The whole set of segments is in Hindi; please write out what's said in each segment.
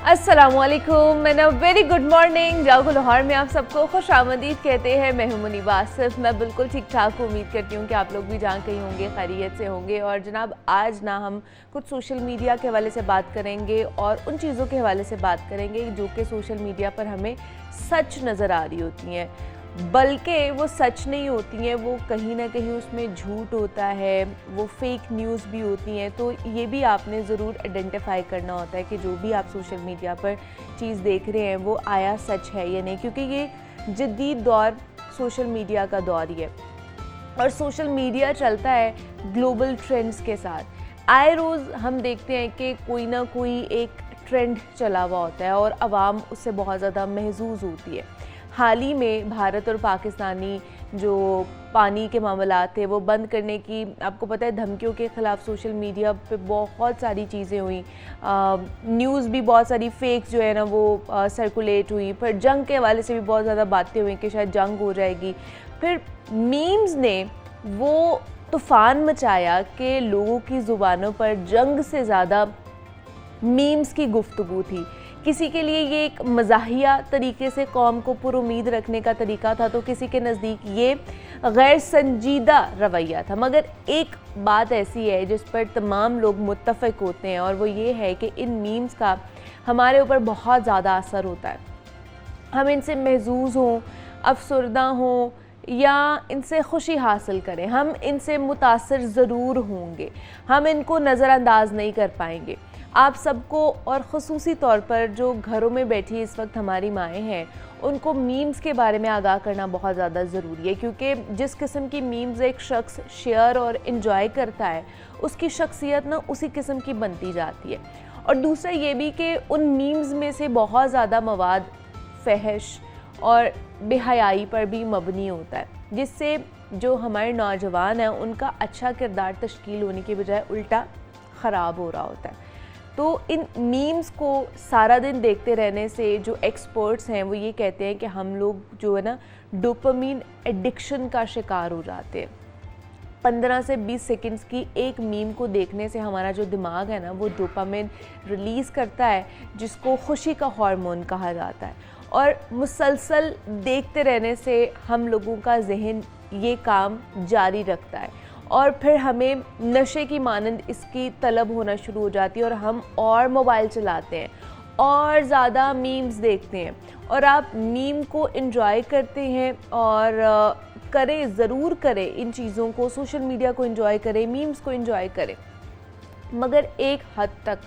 अस्सलामुअलैकुम and a very good morning. जागो लाहौर में आप सबको खुश आमदीद कहते हैं। मैं हूं मुनीबा आसिफ। मैं बिल्कुल ठीक ठाक उम्मीद करती हूं कि आप लोग भी जहाँ कहीं होंगे खैरियत से होंगे। और जनाब आज ना हम कुछ सोशल मीडिया के हवाले से बात करेंगे और उन चीज़ों के हवाले से बात करेंगे जो कि सोशल मीडिया पर हमें सच नज़र आ रही होती हैं, बल्कि वो सच नहीं होती हैं, वो कहीं ना कहीं उसमें झूठ होता है, वो फेक न्यूज़ भी होती हैं। तो ये भी आपने ज़रूर आइडेंटिफाई करना होता है कि जो भी आप सोशल मीडिया पर चीज़ देख रहे हैं वो आया सच है या नहीं, क्योंकि ये जदीद दौर सोशल मीडिया का दौर ही है और सोशल मीडिया चलता है ग्लोबल ट्रेंड्स के साथ। आए रोज़ हम देखते हैं कि कोई ना कोई एक ट्रेंड चला हुआ होता है और आवाम उससे बहुत ज़्यादा महजूज़ होती है। हाल ही में भारत और पाकिस्तानी जो पानी के मामलात थे वो बंद करने की, आपको पता है, धमकियों के ख़िलाफ़ सोशल मीडिया पे बहुत सारी चीज़ें हुई। न्यूज़ भी बहुत सारी फेक जो है ना वो सर्कुलेट हुई। फिर जंग के हवाले से भी बहुत ज़्यादा बातें हुई कि शायद जंग हो जाएगी। फिर मीम्स ने वो तूफ़ान मचाया कि लोगों की ज़ुबानों पर जंग से ज़्यादा मीम्स की गुफ्तगू थी। किसी के लिए ये एक मज़ाहिया तरीके से कौम को पुरुमीद रखने का तरीका था, तो किसी के नज़दीक ये गैर संजीदा रवैया था। मगर एक बात ऐसी है जिस पर तमाम लोग मुत्तफ़िक होते हैं और वो ये है कि इन मीम्स का हमारे ऊपर बहुत ज़्यादा असर होता है। हम इनसे महजूज़ हों, अफसरदा हों या इनसे खुशी हासिल करें, हम इनसे मुतासर ज़रूर होंगे, हम इनको नज़रअंदाज नहीं कर पाएंगे। आप सबको और ख़ुसूसी तौर पर जो घरों में बैठी इस वक्त हमारी माएँ हैं उनको मीम्स के बारे में आगाह करना बहुत ज़्यादा ज़रूरी है, क्योंकि जिस किस्म की मीम्स एक शख्स शेयर और इन्जॉय करता है उसकी शख्सियत ना उसी किस्म की बनती जाती है। और दूसरा ये भी कि उन मीम्स में से बहुत ज़्यादा मवाद फहश और बेहयाई पर भी मबनी होता है, जिससे जो हमारे नौजवान हैं उनका अच्छा किरदार तश्कील होने के बजाय उल्टा ख़राब हो रहा होता है। तो इन मीम्स को सारा दिन देखते रहने से जो एक्सपर्ट्स हैं वो ये कहते हैं कि हम लोग जो है ना डोपामीन एडिक्शन का शिकार हो जाते हैं। 15 से 20 सेकंड्स की एक मीम को देखने से हमारा जो दिमाग है ना वो डोपामिन रिलीज़ करता है, जिसको खुशी का हार्मोन कहा जाता है। और मुसलसल देखते रहने से हम लोगों का जहन ये काम जारी रखता है और फिर हमें नशे की मानंद इसकी तलब होना शुरू हो जाती है और हम और मोबाइल चलाते हैं और ज़्यादा मीम्स देखते हैं। और आप मीम को एंजॉय करते हैं और करें, ज़रूर करें इन चीज़ों को, सोशल मीडिया को एंजॉय करें, मीम्स को एंजॉय करें, मगर एक हद तक,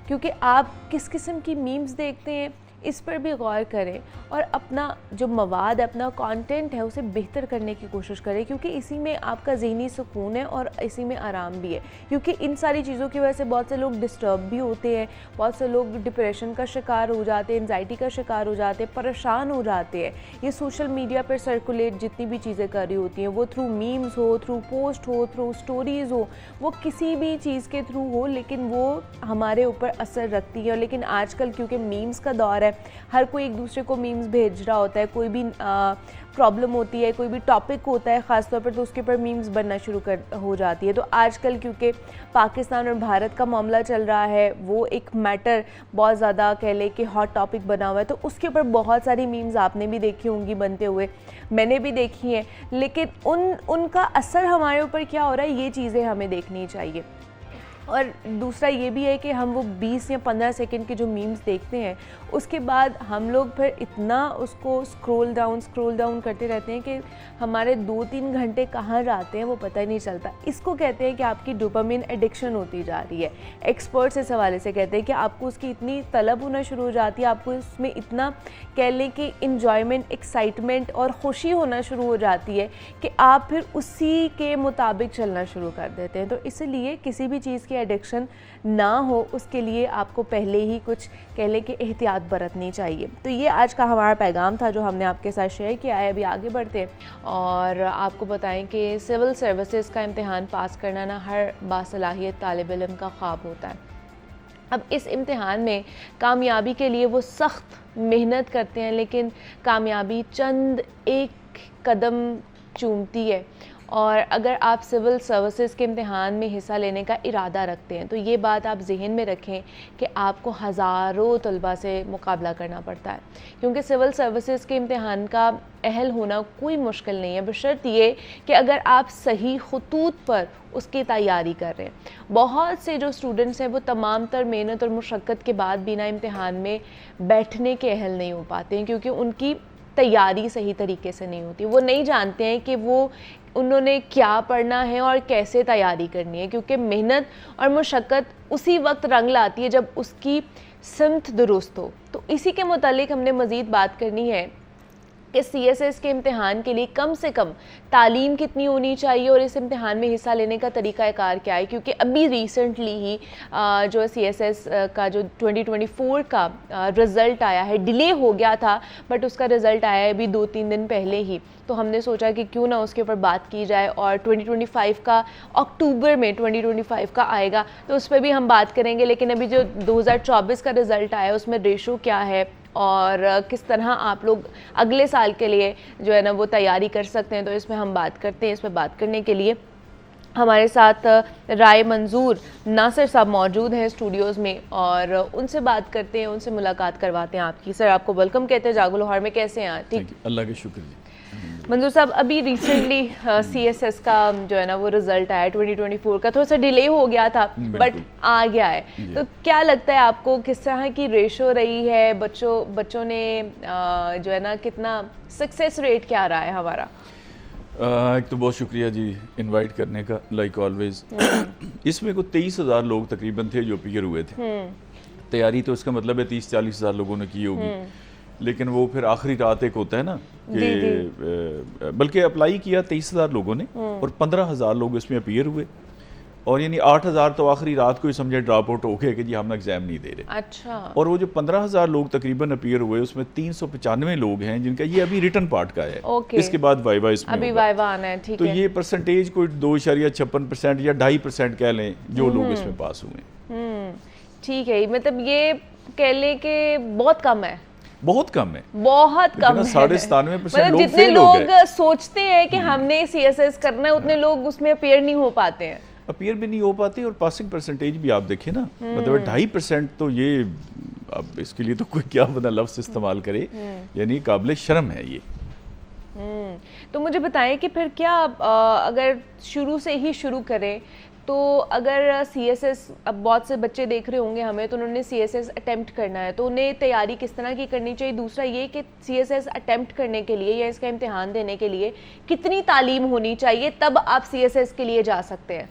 क्योंकि आप किस किस्म की मीम्स देखते हैं इस पर भी गौर करें और अपना जो मवाद है, अपना कंटेंट है, उसे बेहतर करने की कोशिश करें, क्योंकि इसी में आपका ज़हनी सुकून है और इसी में आराम भी है। क्योंकि इन सारी चीज़ों की वजह से बहुत से लोग डिस्टर्ब भी होते हैं, बहुत से लोग डिप्रेशन का शिकार हो जाते हैं, एंजाइटी का शिकार हो जाते हैं, परेशान हो जाते हैं। ये सोशल मीडिया पर सर्कुलेट जितनी भी चीज़ें कर रही होती हैं, वो थ्रू मीम्स हो, थ्रू पोस्ट हो, थ्रू स्टोरीज़ हो, वो किसी भी चीज़ के थ्रू हो, लेकिन वो हमारे ऊपर असर रखती है। लेकिन आजकल क्योंकि मीम्स का दौर है, हर कोई एक दूसरे को मीम्स भेज रहा होता है, कोई भी प्रॉब्लम होती है, कोई भी टॉपिक होता है ख़ासतौर पर, तो उसके ऊपर मीम्स बनना शुरू हो जाती है। तो आजकल क्योंकि पाकिस्तान और भारत का मामला चल रहा है, वो एक मैटर बहुत ज़्यादा कह लें कि हॉट टॉपिक बना हुआ है, तो उसके ऊपर बहुत सारी मीम्स आपने भी देखी होंगी बनते हुए, मैंने भी देखी हैं। लेकिन उनका असर हमारे ऊपर क्या हो रहा है, ये चीज़ें हमें देखनी चाहिए। और दूसरा ये भी है कि हम वो 20 या 15 सेकंड के जो मीम्स देखते हैं उसके बाद हम लोग फिर इतना उसको स्क्रॉल डाउन करते रहते हैं कि हमारे 2-3 घंटे कहाँ जाते हैं वो पता ही नहीं चलता। इसको कहते हैं कि आपकी डोपामिन एडिक्शन होती जा रही है। एक्सपर्ट्स इस हवाले से कहते हैं कि आपको उसकी इतनी तलब होना शुरू हो जाती है, आपको इसमें इतना कह लें कि इन्जॉयमेंट, एक्साइटमेंट और खुशी होना शुरू हो जाती है कि आप फिर उसी के मुताबिक चलना शुरू कर देते हैं। तो इसलिए किसी भी चीज़ की एडिक्शन ना हो उसके लिए आपको पहले ही कुछ कह लें कि एहतियात बरतनी चाहिए। तो ये आज का हमारा पैगाम था जो हमने आपके साथ शेयर किया है। अभी आगे बढ़ते हैं और आपको बताएं कि सिविल सर्विसेज का इम्तिहान पास करना ना हर बासलाहियत तालिब इल्म का ख्वाब होता है। अब इस इम्तिहान में कामयाबी के लिए वो सख्त मेहनत करते हैं, लेकिन कामयाबी चंद एक कदम चूमती है और अगर आप सिविल सर्विसेज के इम्तिहान में हिस्सा लेने का इरादा रखते हैं तो ये बात आप जहन में रखें कि आपको हज़ारों तलबा से मुकाबला करना पड़ता है, क्योंकि सिविल सर्विसेज के इम्तिहान का अहल होना कोई मुश्किल नहीं है, बशर्त ये कि अगर आप सही खतूत पर उसकी तैयारी कर रहे हैं। बहुत से जो स्टूडेंट्स हैं वो तमाम तर मेहनत और मुशक्क़त के बाद बिना इम्तिहान में बैठने के अहल नहीं हो पाते हैं, क्योंकि उनकी तैयारी सही तरीके से नहीं होती। वो नहीं जानते हैं कि उन्होंने क्या पढ़ना है और कैसे तैयारी करनी है, क्योंकि मेहनत और मुशक्क़त उसी वक्त रंग लाती है जब उसकी सिमत दुरुस्त हो। तो इसी के मुतालिक हमने मज़ीद बात करनी है कि CSS के इम्तिहान के लिए कम से कम तालीम कितनी होनी चाहिए और इस इम्तिहान में हिस्सा लेने का तरीक़ाकार क्या है, क्योंकि अभी रिसेंटली ही जो CSS का जो 2024 का रिज़ल्ट आया है, डिले हो गया था बट उसका रिज़ल्ट आया है अभी 2-3 दिन पहले ही। तो हमने सोचा कि क्यों ना उसके ऊपर बात की जाए, और 2025 का अक्टूबर में 2025 का आएगा तो उस पर भी हम बात करेंगे। लेकिन अभी जो 2024 का रिज़ल्ट आया है उसमें रेशो क्या है और किस तरह आप लोग अगले साल के लिए जो है ना वो तैयारी कर सकते हैं, तो इसमें हम बात करते हैं। इसमें बात करने के लिए हमारे साथ राय मंजूर नासिर साहब मौजूद हैं स्टूडियोज़ में, और उनसे बात करते हैं, उनसे मुलाकात करवाते हैं आपकी। सर, आपको वेलकम कहते हैं जागो लाहौर में, कैसे हैं आप? ठीक, अल्लाह के शुक्र जी। मंजूर साहब, अभी रिसेंटली CSS का जो है ना वो रिज़ल्ट आया 2024 का, थोड़ा सा डिले हो गया था बट आ गया है। तो क्या लगता है आपको, किस तरह की रेशो रही है, बच्चों ने जो है ना कितना सक्सेस रेट क्या रहा है हमारा? एक तो बहुत शुक्रिया जी इनवाइट करने का, लाइक ऑलवेज। इसमें को 23,000 लोग तकरीबन थे जो अपीयर हुए थे। तैयारी तो इसका मतलब है 30-40 हज़ार लोगों ने की होगी, लेकिन वो फिर आखिरी रात एक होता है ना कि बल्कि अप्लाई किया 23,000 लोगों ने और 15,000 लोग इसमें अपीयर हुए, और यानी 8,000 तो आखिरी रात को ही समझे ड्रॉप आउट हो गए कि जी हम एग्जाम नहीं दे रहे। अच्छा। और वो जो 15,000 लोग तकरीबन अपीयर हुए उसमें 395 लोग हैं जिनका ये अभी रिटन पार्ट का है। इसके बाद वाइवा इसमें अभी वाइवा आना है, ठीक तो है। ये परसेंटेज कोई 2.56% या 2.5% कह लें जो लोग इसमें पास हुए। ठीक है, मतलब ये कह लें कि बहुत कम है, बहुत कम है, बहुत कम है। 97% लोग जितने फेल हो गए। लोग सोचते हैं कि हमने CSS करना है उतने लोग उसमें अपीयर नहीं हो पाते हैं, अपीयर भी नहीं हो पाती। और पासिंग परसेंटेज भी आप देखें ना, मतलब 2.5%, तो ये अब इसके लिए तो कोई क्या बना लफ्ज़ इस्तेमाल करे, यानी काबिल शर्म है ये। तो मुझे बताएं कि फिर क्या अगर शुरू से ही शुरू करें तो अगर CSS, अब बहुत से बच्चे देख रहे होंगे हमें, तो उन्होंने CSS अटेम्प्ट करना है तो उन्हें तैयारी किस तरह की करनी चाहिए? दूसरा ये कि CSS अटेम्प्ट करने के लिए या इसका इम्तिहान देने के लिए कितनी तालीम होनी चाहिए, तब आप CSS के लिए जा सकते हैं?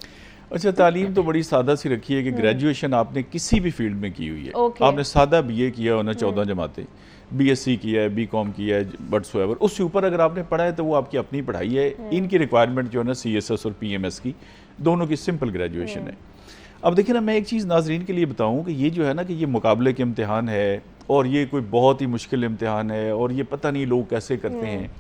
अच्छा, तालीम तो बड़ी सादा सी रखी है कि ग्रेजुएशन आपने किसी भी फील्ड में की हुई है, आपने सादा BA किया होना, 14 जमातें, BSc किया है, BCom किया है, बट्सएवर, उससे ऊपर अगर आपने पढ़ा है तो वो आपकी अपनी पढ़ाई है। इनकी रिक्वायरमेंट जो है ना CSS और PMS की, दोनों की सिंपल ग्रेजुएशन है। अब देखिए ना, मैं एक चीज़ नाजरीन के लिए बताऊं कि ये जो है ना कि ये मुकाबले के इम्तिहान है और ये कोई बहुत ही मुश्किल इम्तिहान है और ये पता नहीं लोग कैसे करते हैं।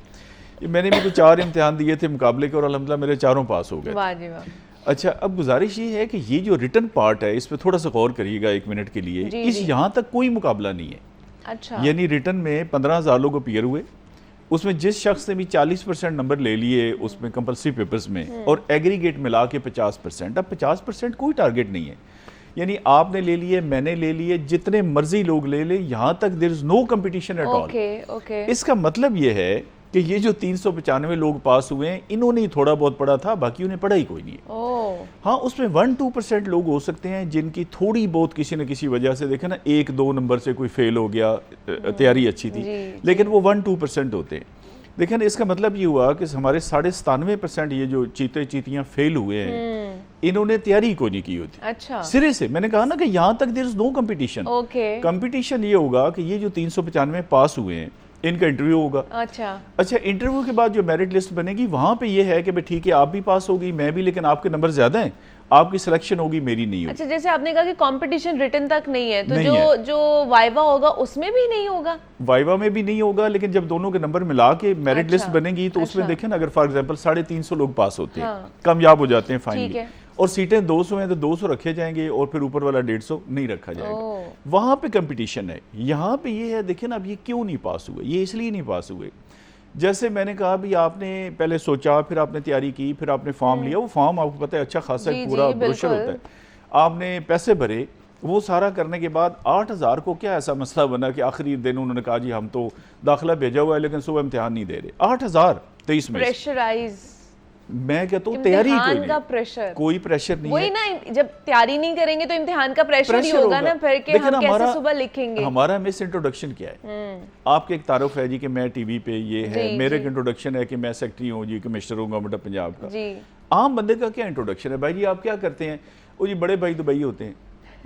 ये मैंने भी कोई 4 इम्तिहान दिए थे मुकाबले के और अल्हम्दुलिल्लाह मेरे चारों पास हो गए। वाह जी वाह। अच्छा, अब गुजारिश ये है कि ये जो रिटन पार्ट है इस पर थोड़ा सा गौर करिएगा 1 मिनट के लिए। इस यहाँ तक कोई मुकाबला नहीं है। अच्छा। यानी रिटन में 15,000 लोग अपीयर हुए, उसमें जिस शख्स ने भी 40% नंबर ले लिए उसमें कंपल्सरी पेपर्स में, और एग्रीगेट मिला के 50%। अब 50% कोई टारगेट नहीं है, यानी आपने ले लिए, मैंने ले लिए, जितने मर्जी लोग ले ले, यहाँ तक there is no competition at all. इसका मतलब ये है कि ये जो 395 लोग पास हुए हैं, इन्होंने ही थोड़ा बहुत पढ़ा था, बाकी उन्हें पढ़ा ही कोई नहीं है। हाँ, उसमें 1-2% लोग हो सकते हैं जिनकी थोड़ी बहुत किसी न किसी वजह से, देखे ना, 1-2 नंबर से कोई फेल हो गया, तैयारी अच्छी थी, लेकिन वो 1-2% होते हैं। देखें ना, इसका मतलब ये हुआ कि हमारे 97.5% ये जो चीतियाँ फेल हुए हैं, इन्होंने तैयारी कोई नहीं की होती। अच्छा। सिरे से मैंने कहा ना कि यहाँ तक there is no competition. Competition ये होगा कि ये जो 395 पास हुए हैं इनका इंटरव्यू होगा। अच्छा, इंटरव्यू के बाद जो मेरिट लिस्ट बनेगी वहां पे ये है कि भाई ठीक है, आप भी पास होगी, मैं भी, लेकिन आपके नंबर ज्यादा हैं, आपकी सिलेक्शन होगी, मेरी नहीं होगी। अच्छा, जैसे आपने कहा कि कंपटीशन रिटन तक नहीं है, तो नहीं जो वाइवा होगा उसमें भी नहीं होगा? वाइवा में भी नहीं होगा, लेकिन जब दोनों के नंबर मिला के मेरिट लिस्ट बनेगी तो उसमें देखें ना, अगर फॉर एग्जाम्पल 350 लोग पास होते हैं, कामयाब हो जाते हैं फाइनली, और सीटें 200 हैं तो 200 रखे जाएंगे और फिर ऊपर वाला 150 नहीं रखा जाएगा। वहां पे कंपटीशन है। यहाँ पे ये है, देखिए ना, अब ये क्यों नहीं पास हुए? ये इसलिए नहीं पास हुए जैसे मैंने कहा भी आपने पहले सोचा, फिर आपने तैयारी की, फिर आपने फॉर्म लिया, वो फॉर्म आपको पता है अच्छा खासा जी, एक पूरा जी, ब्रोशर बिल्कुल। होता है, आपने पैसे भरे, वो सारा करने के बाद 8,000 को क्या ऐसा मसला बना कि आखिरी दिन उन्होंने कहा जी हम तो दाखिला भेजा हुआ है लेकिन सुबह इम्तिहान नहीं दे रहे। 8,023 में से। प्रेशराइज, मैं कहता हूँ तैयारी कोई इम्तिहान का नहीं, प्रेशर, कोई प्रेशर नहीं वही है। ना, जब तैयारी नहीं करेंगे तो इम्तिहान का प्रेशर ही होगा ना फिर कि लेकिन हम कैसे सुबह लिखेंगे। हमारा मिस इंट्रोडक्शन क्या है, आपके एक तारुफ है जी कि मैं टीवी पे ये है, जी, मेरे जी। एक इंट्रोडक्शन है कि मैं सेक्रेटरी हूँ जी, कमिश्नर हूँ गवर्नमेंट ऑफ पंजाब का। जी, आम बंदे का क्या इंट्रोडक्शन है, भाई जी आप क्या करते हैं, वो जी बड़े भाई दुबई होते हैं।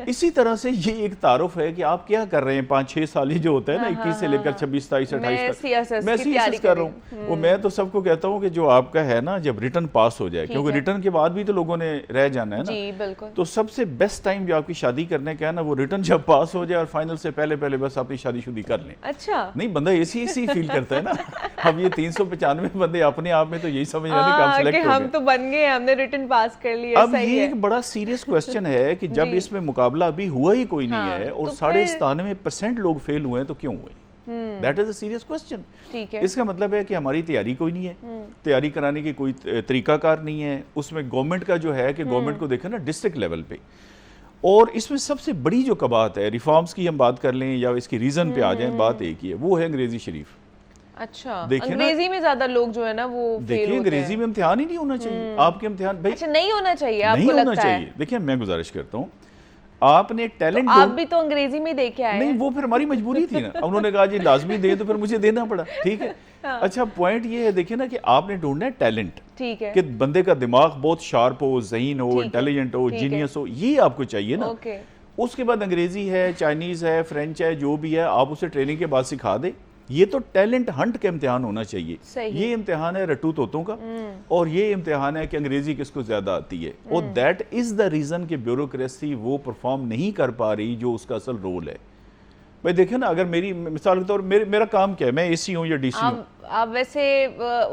इसी तरह से ये एक तारुफ है कि आप क्या कर रहे हैं 5-6 साल ही जो होता है ना, 21 से लेकर 26, 27, 28 मैं तक CSS मैं की तैयारी CSS कर रहा हूँ। वो मैं तो सबको कहता हूँ कि जो आपका है ना, जब रिटर्न पास हो जाए, क्योंकि है। रिटर्न के बाद भी तो लोगों ने रह जाना है ना, जी बिल्कुल। तो सबसे बेस्ट टाइम जो आपकी शादी करने का है ना, वो रिटर्न जब पास हो जाए और फाइनल से पहले पहले बस अपनी शादीशुदी कर लें। अच्छा, नहीं, बंदा ऐसी फील करता है ना। अब ये 395 बंदे अपने आप में तो यही समझ रहे हैं कि हम कि सिलेक्ट हो हम गए। तो बन गए, हमने रिटन पास कर लिया, अब सही ये है। एक बड़ा सीरियस क्वेश्चन है कि जब जी। इसमें मुकाबला अभी हुआ ही कोई नहीं हाँ, है और तो 97% लोग फेल हुए हैं, तो क्यों हुए? That is a serious question. ठीक है। इसका मतलब है कि हमारी तैयारी कोई नहीं है, तैयारी कराने की कोई तरीकाकार नहीं है। उसमें गवर्नमेंट का जो है कि गवर्नमेंट को देखें ना डिस्ट्रिक्ट लेवल पे, और इसमें सबसे बड़ी जो कबात है, रिफॉर्म्स की हम बात कर लें या इसकी रीजन पे आ जाए, बात एक ही है, वो है अंग्रेजी शरीफ। अच्छा, देखिए ना- अंग्रेजी में ज्यादा लोग जो है ना वो फेल देखिए होते अंग्रेजी हैं। में इम्तिहान ही नहीं होना चाहिए। आपके इम्तिहान भाई अच्छा, नहीं होना चाहिए आपको नहीं होना लगता चाहिए। है? देखिए मैं गुजारिश करता हूँ, आपने टैलेंट आप भी तो अंग्रेजी में दे के आए नहीं, हैं। वो फिर हमारी मजबूरी थी ना। उन्होंने कहा जी लाजमी दे, तो फिर मुझे देना पड़ा, ठीक है। अच्छा पॉइंट ये है, देखिए ना कि आपने ढूंढना है टैलेंट, ठीक है। कि बंदे का दिमाग बहुत शार्प हो, ज़हीन हो, ठीक है, इंटेलिजेंट हो, ठीक है। जीनियस हो, ये आपको चाहिए ना। ओके, उसके बाद अंग्रेजी है, चाइनीज़ है, फ्रेंच है, जो भी है आप उसे ट्रेनिंग के बाद सिखा दे। ये तो टैलेंट हंट का इम्तिहान होना चाहिए। सही। ये इम्तिहान है रट्टू तोतों का, और ये इम्तिहान है कि अंग्रेजी किसको ज्यादा आती है, और दैट इज द रीजन कि ब्यूरोक्रेसी वो परफॉर्म नहीं कर पा रही जो उसका असल रोल है। भाई देखिए ना, अगर मेरी मिसाल के तौर मेरा काम क्या है, मैं एसी हूँ या डीसी हूँ, आप वैसे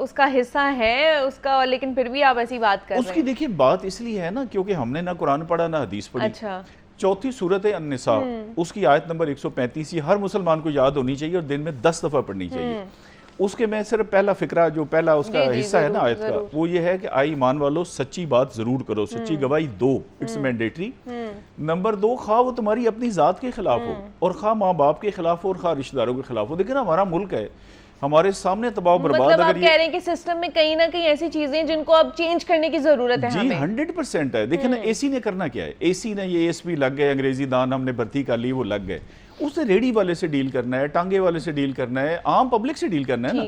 उसका हिस्सा है उसका, लेकिन फिर भी आप ऐसी बात कर रहे उसकी हैं। देखिए बात इसलिए है ना क्योंकि हमने ना कुरान पढ़ा ना हदीस पढ़ी। अच्छा, चौथी सूरत है अन्निसा, उसकी आयत नंबर 135 ये हर मुसलमान को याद होनी चाहिए और दिन में 10 दफ़ा पढ़नी चाहिए। उसके मैं सिर्फ पहला फिक्रा जो पहला उसका जी, जी, हिस्सा है ना जरूर, आयत का, जरूर। वो ये है कि आई ईमान वालों सच्ची बात जरूर करो, सच्ची गवाही दो, इट्स मैंडेटरी। नंबर 2, खा वो तुम्हारी अपनी जात के खिलाफ हो और खा माँ बाप के खिलाफ हो और खा रिश्तेदारों के खिलाफ हो। देखिए ना हमारा मुल्क है, हमारे सामने तबाह बर्बाद, मतलब आप अगर कह रहे हैं कि सिस्टम में कहीं ना कहीं ऐसी चीजें जिनको अब चेंज करने की जरूरत है जी हमें। 100% है। देखिए ना एसी ने करना क्या है, एसी ने ये एसपी लग गए, अंग्रेजी दान हमने भर्ती कर ली, वो लग गए। उसे रेडी वाले से डील करना है, टांगे वाले से डील करना है, आम पब्लिक से डील करना है ना।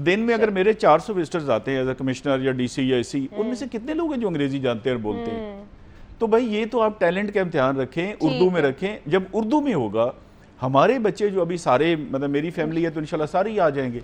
दिन में अगर मेरे 400 विजिटर्स आते हैं एज अ कमिश्नर या डीसी या एसी, उनमें से कितने लोग हैं जो अंग्रेजी जानते हैं और बोलते हैं? तो भाई ये तो आप टैलेंट का इम्तिहान रखें, उर्दू में रखें। जब उर्दू में होगा, हमारे बच्चे जो अभी सारे, मतलब मेरी फैमिली है तो इंशाल्लाह सारे ही आ जाएंगे।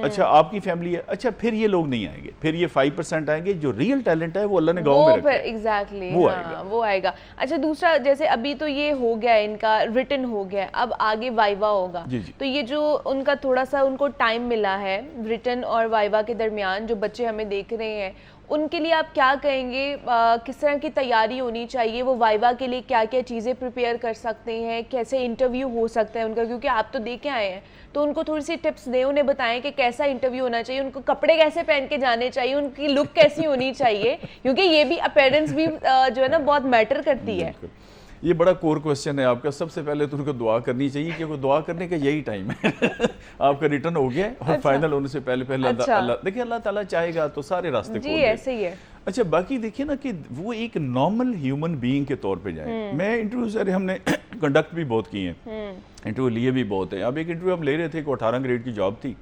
अच्छा आपकी फैमिली है, अच्छा फिर ये लोग नहीं आएंगे, फिर ये 5% आएंगे। जो रियल टैलेंट है वो अल्लाह ने गाँव में रखा है, एग्जैक्टली वो हाँ, आएगा। वो आएगा। अच्छा दूसरा, जैसे अभी तो ये हो गया इनका रिटन हो गया, अब आगे वाइवा होगा। जी, जी। तो ये जो उनका थोड़ा सा उनको टाइम मिला है रिटन और वाइवा के दरमियान, जो बच्चे हमें देख रहे हैं उनके लिए आप क्या कहेंगे, किस तरह की तैयारी होनी चाहिए, वो वाइवा के लिए क्या क्या चीज़ें प्रिपेयर कर सकते हैं, कैसे इंटरव्यू हो सकता है उनका, क्योंकि आप तो देखे आए हैं, तो उनको थोड़ी सी टिप्स दें, उन्हें बताएं कि कैसा इंटरव्यू होना चाहिए, उनको कपड़े कैसे पहन के जाने चाहिए, उनकी लुक कैसी होनी चाहिए, क्योंकि ये भी अपीयरेंस भी जो है ना बहुत मैटर करती है। बिल्कुल। ये बड़ा कोर क्वेश्चन है आपका। सबसे पहले तो उनको दुआ करनी चाहिए, क्योंकि दुआ करने का यही टाइम है। आपका रिटर्न हो गया है और फाइनल होने से पहले पहले अच्छा। अल्लाह देखिए, अल्लाह ताला चाहेगा तो सारे रास्ते जी खोल देगा। ऐसे ही है। अच्छा बाकी देखिए ना कि वो एक नॉर्मल ह्यूमन बीइंग के तौर पे जाए। मैं इंटरव्यू सर हमने कंडक्ट भी बहुत किए हैं, इंटरव्यू लिए भी बहुत है। अब एक इंटरव्यू हम ले रहे थे कि 18 ग्रेड की जॉब थी,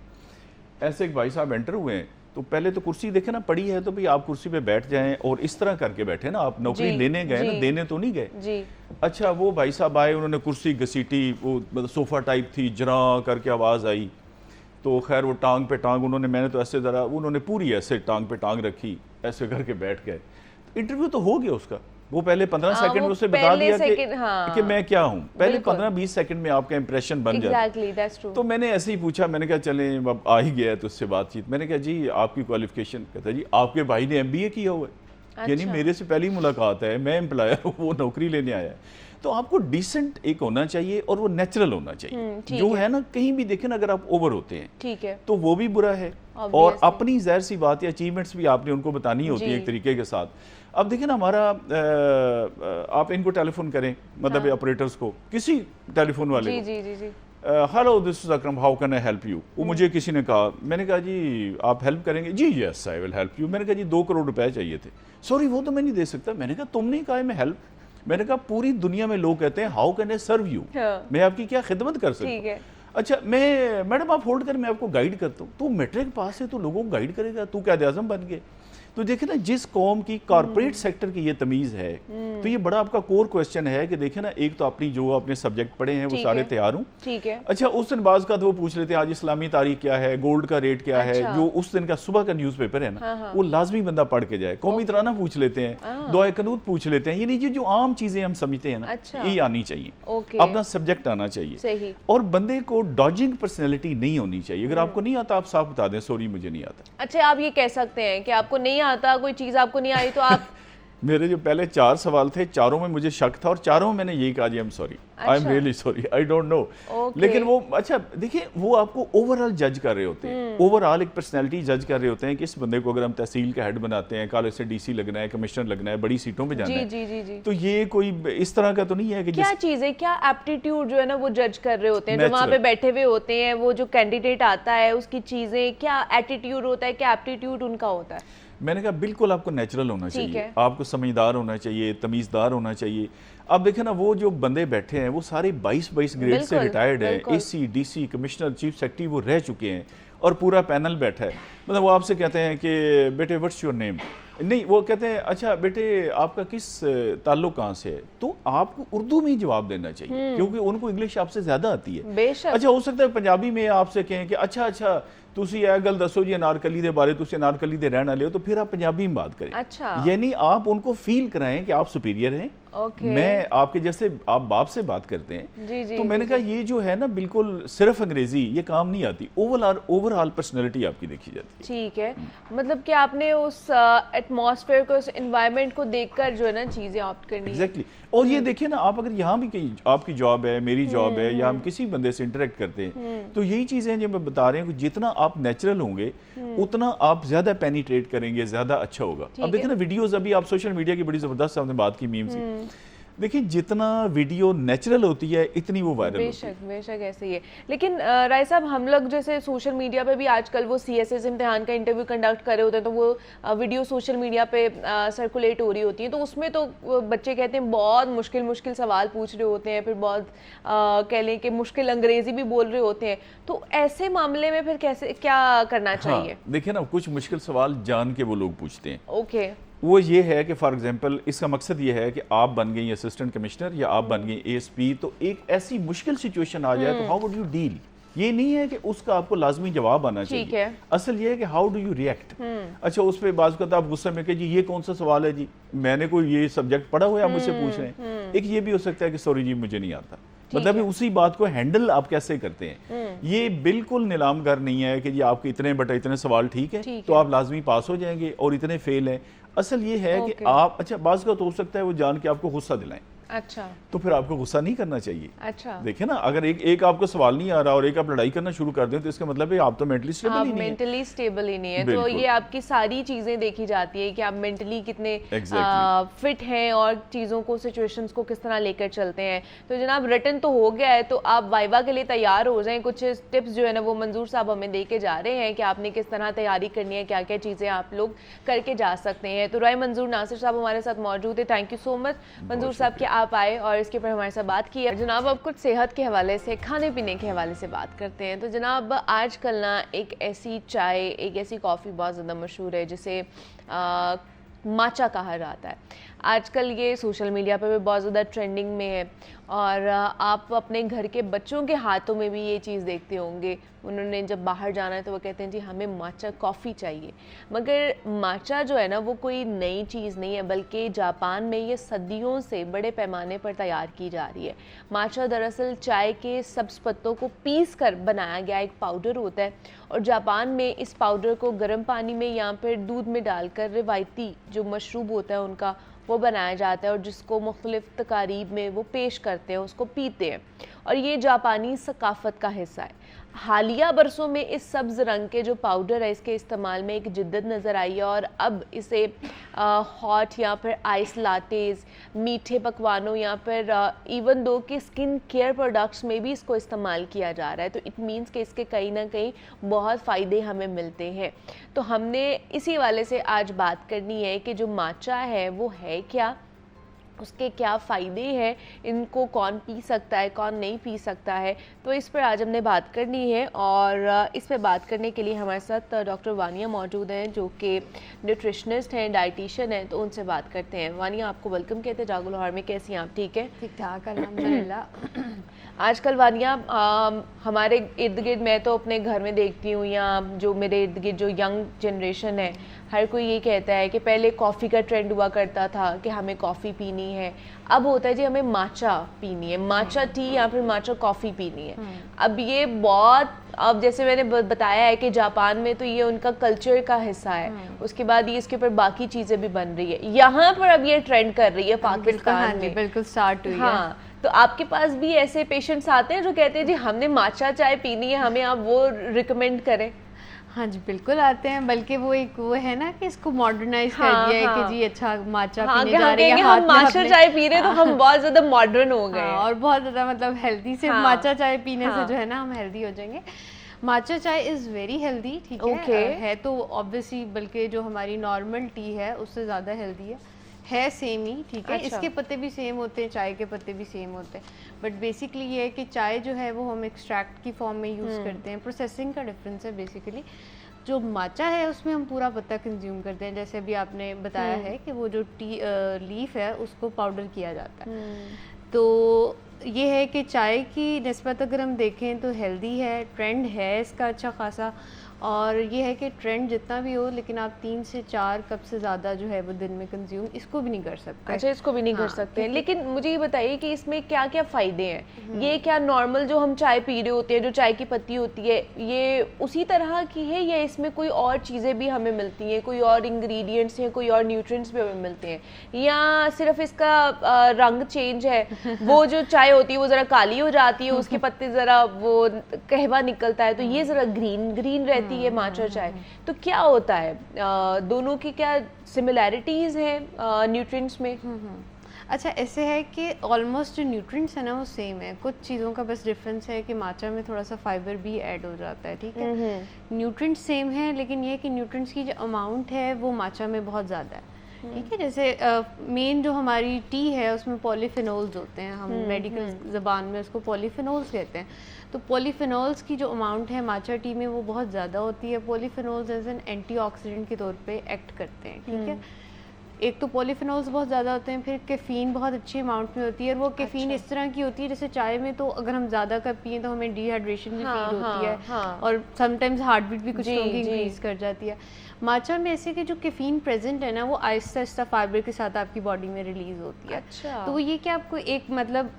ऐसे एक भाई साहब एंटर हुए हैं, तो पहले तो कुर्सी देखे ना पड़ी है, तो भाई आप कुर्सी पे बैठ जाएं और इस तरह करके बैठे ना, आप नौकरी जी, लेने गए ना, जी। देने तो नहीं गए। जी अच्छा वो भाई साहब आए, उन्होंने कुर्सी घसीटी, वो मतलब सोफ़ा टाइप थी, जरा करके आवाज़ आई, तो खैर वो टांग पे टांग उन्होंने, मैंने तो ऐसे ज़रा, उन्होंने पूरी ऐसे टांग पे टांग रखी, ऐसे करके बैठ गए। इंटरव्यू तो हो गया उसका, वो पहले 15 हाँ, सेकंड में वो उससे बता पहले दिया सेकंड, हाँ। कि मैं क्या हूँ। पहले बिल्कुल। 15-20 सेकंड में आपका इंप्रेशन बन जाता है। Exactly, that's true. तो मैंने ऐसे ही पूछा, मैंने कहा चलें अब आ ही गया है तो उससे बातचीत, मैंने कहा जी आपकी क्वालिफिकेशन, कहता जी आपके भाई ने MBA किया हुआ है। यानी अच्छा। मेरे से पहली मुलाकात है, मैं एम्प्लॉयर हूँ, वो नौकरी लेने आया है। तो आपको डिसेंट एक होना चाहिए और वो नेचुरल होना चाहिए। ठीक जो है ना, कहीं भी देखें ना, अगर आप ओवर होते हैं ठीक है। तो वो भी बुरा है, और अपनी ज़ाहिर सी बात है अचीवमेंट्स भी आपने उनको बतानी होती है एक तरीके के साथ। अब देखिए ना हमारा आप इनको टेलीफोन करें मतलब ऑपरेटर्स को, किसी टेलीफोन वाले को, hello this is Akram, how can I help you. वो मुझे किसी ने कहा, मैंने कहा जी आप हेल्प करेंगे? जी yes I will help you. मैंने कहा जी 2 करोड़ रुपए चाहिए थे। सॉरी वो तो मैं नहीं दे सकता। मैंने कहा तुमने कहा है मैं हेल्प। मैंने कहा पूरी दुनिया में लोग कहते हैं how can I serve you, मैं आपकी क्या खिदमत कर सकता हूँ? अच्छा मैं मैडम आप होल्ड कर, मैं आपको गाइड करता हूँ। तू मैट्रिक पास है तो लोगों को गाइड करेगा, तू क्या आज़म बन गए? तो देखिए ना जिस कौम की कॉर्पोरेट सेक्टर की ये तमीज़ है, तो ये बड़ा आपका कोर क्वेश्चन है कि देखिए ना एक तो अपनी जो अपने सब्जेक्ट पढ़े हैं वो सारे तैयार हूँ, ठीक है। अच्छा उस दिन बाज़ का तो वो पूछ लेते हैं आज इस्लामी तारीख क्या है, गोल्ड का रेट क्या है, जो उस दिन का सुबह का न्यूज़पेपर है ना वो लाजमी बंदा पढ़ के जाए। कौमी तराना पूछ लेते हैं, दुआ कनूत पूछ लेते हैं, यानी जो आम चीज़ें हम समझते हैं ना ये आनी चाहिए, अपना सब्जेक्ट आना चाहिए और बंदे को डॉजिंग पर्सनैलिटी नहीं होनी चाहिए। अगर आपको नहीं आता आप साफ बता दें सॉरी मुझे नहीं आता। अच्छा आप ये कह सकते हैं कि आपको नहीं आता, कोई चीज आपको नहीं आई तो आप मेरे जो पहले 4 सवाल थे, चारों में मुझे शक था और चारों में मैंने यही कहा जी I am sorry, I am really sorry, I don't know. लेकिन वो अच्छा देखिए वो आपको ओवरऑल जज कर रहे होते हैं, ओवरऑल एक पर्सनैलिटी जज कर रहे होते हैं कि इस बंदे को अगर हम तहसील का हेड बनाते हैं, कॉलेज से डीसी लगना है, कमिश्नर लगना है, बड़ी सीटों पे जाना है, तो ये कोई इस तरह का तो नहीं है कि क्या चीज़ है, क्या एप्टीट्यूड जो है ना वो जज कर रहे होते हैं, जो वहाँ पे बैठे हुए होते हैं, वो जो कैंडिडेट आता है उसकी चीज़ें, क्या एटीट्यूड होता है, क्या एप्टीट्यूड उनका होता है? मैंने कहा बिल्कुल आपको नेचुरल होना चाहिए, आपको समझदार होना चाहिए, तमीज़दार होना चाहिए। अब देखें ना वो जो बंदे बैठे हैं वो सारे 22 ग्रेड से रिटायर्ड है, AC DC commissioner chief secretary वो रह चुके हैं और पूरा पैनल बैठा है। मतलब वो आपसे कहते हैं कि बेटे व्हाट्स योर नेम, नहीं वो कहते हैं अच्छा बेटे आपका किस ताल्लुक कहाँ से है, तो आपको उर्दू में ही जवाब देना चाहिए क्योंकि उनको इंग्लिश आपसे ज़्यादा आती है। अच्छा हो सकता है पंजाबी में आपसे कहें कि अच्छा तुसी यह गल दसो जी अनारकली दे बारे, तुसी अनारकली दे रहने वाले हो, तो फिर आप पंजाबी में बात करें। अच्छा यानी आप उनको फील कराएं कि आप सुपीरियर हैं, मैं आपके जैसे आप बाप से बात करते हैं। तो मैंने कहा ये जो है ना बिल्कुल सिर्फ अंग्रेजी ये काम नहीं आती, ओवरऑल पर्सनैलिटी आपकी देखी जाती है। ठीक है, मतलब कि आपने उस एटमॉस्फेयर को, उस एनवायरनमेंट को देखकर जो है ना चीजें ऑप्ट करनी है। एग्जैक्टली और ये देखिए ना आप अगर यहाँ भी कहीं आपकी जॉब है, मेरी जॉब है, या हम किसी बंदे से इंटरेक्ट करते हैं तो यही चीज़ें जो मैं बता रहे हैं कि जितना आप नेचुरल होंगे उतना आप ज्यादा पेनिट्रेट करेंगे, ज्यादा अच्छा होगा। अब देखिए ना वीडियोस अभी आप सोशल मीडिया की बड़ी जबरदस्त आपने बात की मीम से, देखिए जितना वीडियो नेचुरल होती है इतनी वो वायरल होती है। बेशक ऐसे ही है। लेकिन राय साहब हम लोग जैसे सोशल मीडिया पे भी आजकल वो CSS इम्तिहान का इंटरव्यू कंडक्ट कर रहे होते हैं तो वो वीडियो सोशल मीडिया पे सर्कुलेट हो रही होती है, तो उसमें तो बच्चे कहते हैं बहुत मुश्किल सवाल पूछ रहे होते हैं, फिर बहुत कह लें कि मुश्किल अंग्रेजी भी बोल रहे होते हैं, तो ऐसे मामले में फिर कैसे क्या करना चाहिए? देखिए ना कुछ मुश्किल सवाल जान के वो लोग पूछते हैं। ओके वो ये है कि फॉर एग्जांपल इसका मकसद ये है कि आप बन गई असिस्टेंट कमिश्नर या आप बन गई ASP, तो एक ऐसी मुश्किल सिचुएशन आ जाए तो हाउ वुड यू डील। ये नहीं है कि उसका आपको लाजमी जवाब आना चाहिए, असल ये है कि हाउ डू यू रिएक्ट। अच्छा उस पर बाज़ आप गुस्से में कि जी ये कौन सा सवाल है जी, मैंने कोई ये सब्जेक्ट पढ़ा हुआ है आप मुझसे पूछ रहे हैं। एक ये भी हो सकता है कि सॉरी जी मुझे नहीं आता, मतलब उसी बात को हैंडल आप कैसे करते हैं। ये बिल्कुल नीलामगर नहीं है कि जी आपके इतने बटा इतने सवाल ठीक है तो आप लाजमी पास हो जाएंगे और इतने फेल हैं। असल ये है कि आप अच्छा बाज़ का तो हो सकता है वो जान के आपको गुस्सा दिलाएं, अच्छा तो फिर आपको गुस्सा नहीं करना चाहिए। अच्छा देखिए ना अगर एक आपको सवाल नहीं आ रहा और एक आप लड़ाई करना शुरू कर दें तो इसका मतलब है आप तो मेंटली स्टेबल ही नहीं है। तो ये आपकी सारी चीजें देखी जाती है कि आप मेंटली कितने फिट हैं और चीजों को, सिचुएशंस को किस तरह लेकर चलते हैं। तो जनाब रिटन तो हो गया है, तो आप वाइवा के लिए तैयार हो जाएं। कुछ टिप्स जो है ना वो मंजूर साहब हमें दे के जा रहे हैं कि आपने किस तरह तैयारी करनी है, क्या क्या चीजें आप लोग करके जा सकते हैं। तो राय मंजूर नासिर साहब हमारे साथ मौजूद है, थैंक यू सो मच मंजूर साहब कि आप आए और इसके ऊपर हमारे साथ बात की है। जनाब अब कुछ सेहत के हवाले से, खाने पीने के हवाले से बात करते हैं। तो जनाब आजकल ना एक ऐसी चाय, एक ऐसी कॉफ़ी बहुत ज़्यादा मशहूर है जिसे माचा कहा जाता है। आजकल ये सोशल मीडिया पर भी बहुत ज़्यादा ट्रेंडिंग में है और आप अपने घर के बच्चों के हाथों में भी ये चीज़ देखते होंगे। उन्होंने जब बाहर जाना है तो वो कहते हैं जी हमें माचा कॉफ़ी चाहिए। मगर माचा जो है ना वो कोई नई चीज़ नहीं है, बल्कि जापान में ये सदियों से बड़े पैमाने पर तैयार की जा रही है। माचा दरअसल चाय के सब्ज़ पत्तों को पीस कर बनाया गया एक पाउडर होता है और जापान में इस पाउडर को गर्म पानी में या फिर दूध में डालकर रिवायती जो मशरूब होता है उनका वो बनाया जाता है और जिसको मुख्तलिफ तकारीब में वो पेश करते हैं, उसको पीते हैं और ये जापानी सकाफ़त का हिस्सा है। हालिया बरसों में इस सब्ज़ रंग के जो पाउडर है इसके इस्तेमाल में एक जिद्दत नज़र आई है और अब इसे हॉट या फिर आइस लाटेज़, मीठे पकवानों या फिर इवन दो कि स्किन केयर प्रोडक्ट्स में भी इसको इस्तेमाल किया जा रहा है। तो इट मीन्स कि इसके कहीं ना कहीं बहुत फ़ायदे हमें मिलते हैं। तो हमने इसी वाले से आज बात करनी है कि जो माचा है वो है क्या, उसके क्या फ़ायदे हैं, इनको कौन पी सकता है कौन नहीं पी सकता है। तो इस पर आज हमने बात करनी है और इस पर बात करने के लिए हमारे साथ डॉक्टर वानिया मौजूद हैं जो कि न्यूट्रिशनिस्ट हैं, डाइटिशियन हैं। तो उनसे बात करते हैं। वानिया, आपको वेलकम कहते हैं जागो लाहौर में। कैसी हैं आप? ठीक है, ठीक ठाक अल्हम्दुलिल्लाह। आजकल वानिया हमारे इर्द गिर्द, मैं तो अपने घर में देखती हूँ या जो मेरे इर्द गिर्द जो यंग जनरेशन है, हर कोई ये कहता है कि पहले कॉफ़ी का ट्रेंड हुआ करता था कि हमें कॉफ़ी पीनी है, अब होता है जी हमें माचा पीनी है, माचा टी या फिर माचा कॉफ़ी पीनी है। अब ये बहुत, अब जैसे मैंने बताया है कि जापान में तो ये उनका कल्चर का हिस्सा है, उसके बाद ये इसके ऊपर बाकी चीज़ें भी बन रही है। यहाँ पर अब ये ट्रिंड कर रही है पाकिस्तान में, बिल्कुल स्टार्ट हुई है। हाँ, तो आपके पास भी ऐसे पेशेंट्स आते हैं जो कहते हैं जी हमने माचा चाय पीनी है, हमें आप वो रिकमेंड करें? हाँ जी, बिल्कुल आते हैं। बल्कि वो एक वो है ना कि इसको मॉडर्नाइज कर दिया है कि जी अच्छा माचा पीने जा रहे हैं, हम माचा चाय पी रहे हैं तो हम बहुत ज्यादा मॉडर्न हो गए और बहुत ज़्यादा मतलब हेल्दी। सिर्फ माचा चाय पीने से जो है ना हम हेल्दी हो जाएंगे। माचा चाय इज़ वेरी हेल्दी, ठीक है तो ऑब्वियसली, बल्कि जो हमारी नॉर्मल टी है उससे ज़्यादा हेल्दी है सेम ही, ठीक है। इसके पत्ते भी सेम होते हैं, चाय के पत्ते भी सेम होते हैं, बट बेसिकली ये है कि चाय जो है वो हम एक्सट्रैक्ट की फॉर्म में यूज़ करते हैं। प्रोसेसिंग का डिफरेंस है बेसिकली। जो माचा है उसमें हम पूरा पत्ता कंज्यूम करते हैं, जैसे अभी आपने बताया है कि वो जो टी लीफ है उसको पाउडर किया जाता है। तो ये है कि चाय की निस्बत अगर हम देखें तो हेल्दी है, ट्रेंड है इसका अच्छा खासा, और ये है कि ट्रेंड जितना भी हो लेकिन आप 3 से 4 कप से ज़्यादा जो है वो दिन में कंज्यूम इसको भी नहीं कर सकते। अच्छा, इसको भी नहीं कर सकते हैं। लेकिन मुझे ये बताइए कि इसमें क्या क्या फ़ायदे हैं? ये क्या नॉर्मल जो हम चाय पी रहे होते हैं, जो चाय की पत्ती होती है, ये उसी तरह की है या इसमें कोई और चीज़ें भी हमें मिलती हैं, कोई और इंग्रेडिएंट्स हैं, कोई और न्यूट्रिएंट्स भी हमें मिलते हैं, या सिर्फ इसका रंग चेंज है? वो जो चाय होती है वो ज़रा काली हो जाती है, उसके पत्ते ज़रा वो कहवा निकलता है, तो ये ज़रा ग्रीन ग्रीन रहती है माचा चाय। तो क्या होता है, दोनों की क्या सिमिलैरिटीज हैं न्यूट्रिएंट्स में? अच्छा, ऐसे है कि ऑलमोस्ट जो न्यूट्रिएंट्स है ना वो सेम है, कुछ चीज़ों का बस डिफरेंस है कि माचा में थोड़ा सा फाइबर भी ऐड हो जाता है, ठीक है। न्यूट्रिएंट्स सेम है, लेकिन ये है कि न्यूट्रिएंट्स की जो अमाउंट है वो माचा में बहुत ज़्यादा है, ठीक है। जैसे मेन जो हमारी टी है उसमें पॉलीफिनोल्स होते हैं, हम मेडिकल ज़बान में उसको पॉलीफिनोल्स कहते हैं। तो पॉलीफिनोल्स की जो अमाउंट है माचा टी में वो बहुत ज़्यादा होती है। पॉलीफिनोल्स एज एन एंटीऑक्सीडेंट के तौर पे एक्ट करते हैं, ठीक है। एक तो पॉलीफिनोल्स बहुत ज़्यादा होते हैं, फिर कैफ़ीन बहुत अच्छी अमाउंट में होती है, और वो कैफ़ीन इस तरह की होती है जैसे चाय में तो अगर हम ज़्यादा कप पिए तो हमें डिहाइड्रेशन भी फील होती है और समटाइम्स हार्ट बीट भी कुछ लोगों की इंक्रीज कर जाती है। माचा में ऐसे कि जो कैफीन प्रेजेंट है ना वो आहिस्ता आहिस्ता फाइबर के साथ आपकी बॉडी में रिलीज होती है। अच्छा। तो ये क्या आपको एक मतलब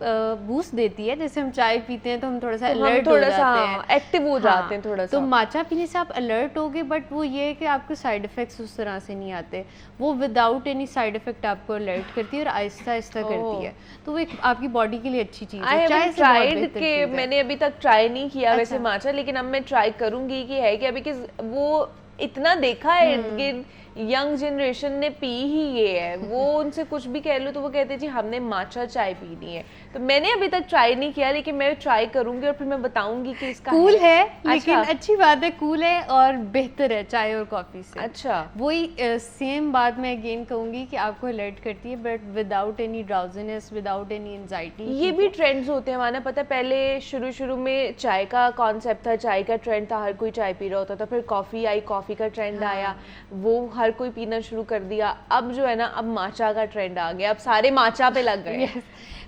बूस्ट देती है, जैसे हम चाय पीते हैं तो हम थोड़ा सा अलर्ट हो जाते हैं, एक्टिव हो जाते हैं थोड़ा सा। तो माचा पीने से आप अलर्ट होगे, बट वो ये है कि आपको साइड इफेक्ट्स उस तरह से नहीं आते, वो विदाउट एनी साइड इफेक्ट आपको अलर्ट करती है और आहिस्ता आहिस्ता करती है, तो वो एक आपकी बॉडी के लिए अच्छी चीज है। चाय से ट्राइड के मैंने अभी तक ट्राई नहीं किया वैसे माचा, लेकिन अब मैं ट्राई करूंगी कि है कि अभी कि वो इतना देखा है इर्द गिर्द यंग जनरेशन ने पी ही ये है, वो उनसे कुछ भी कह लो तो वो कहते हैं जी हमने माचा चाय पीनी है। तो मैंने अभी तक ट्राई नहीं किया, लेकिन मैं ट्राई करूंगी और फिर मैं बताऊंगी कि इसका कूल है लेकिन अच्छी बात है, कूल है और बेहतर है चाय और कॉफी से। अच्छा, वही सेम बात मैं अगेन कहूंगी कि आपको अलर्ट करती है but without any drowsiness, without any anxiety. ये भी ट्रेंड्स होते हैं माना, पता है पहले शुरू में चाय का कॉन्सेप्ट था, चाय का ट्रेंड था, हर कोई चाय पी रहा होता था, फिर कॉफी आई, कॉफी का ट्रेंड आया, वो हर कोई पीना शुरू कर दिया। अब जो है ना अब माचा का ट्रेंड आ गया, अब सारे माचा पे लग गए।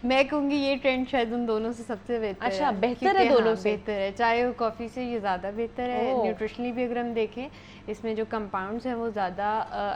मैं कहूँगी ये ट्रेंड शायद उन दोनों से सबसे बेहतर अच्छा, है। बेहतर है दोनों से? बेहतर है, चाय और कॉफ़ी से ये ज़्यादा बेहतर है। न्यूट्रिशनली भी अगर हम देखें इसमें जो कंपाउंड्स हैं वो ज़्यादा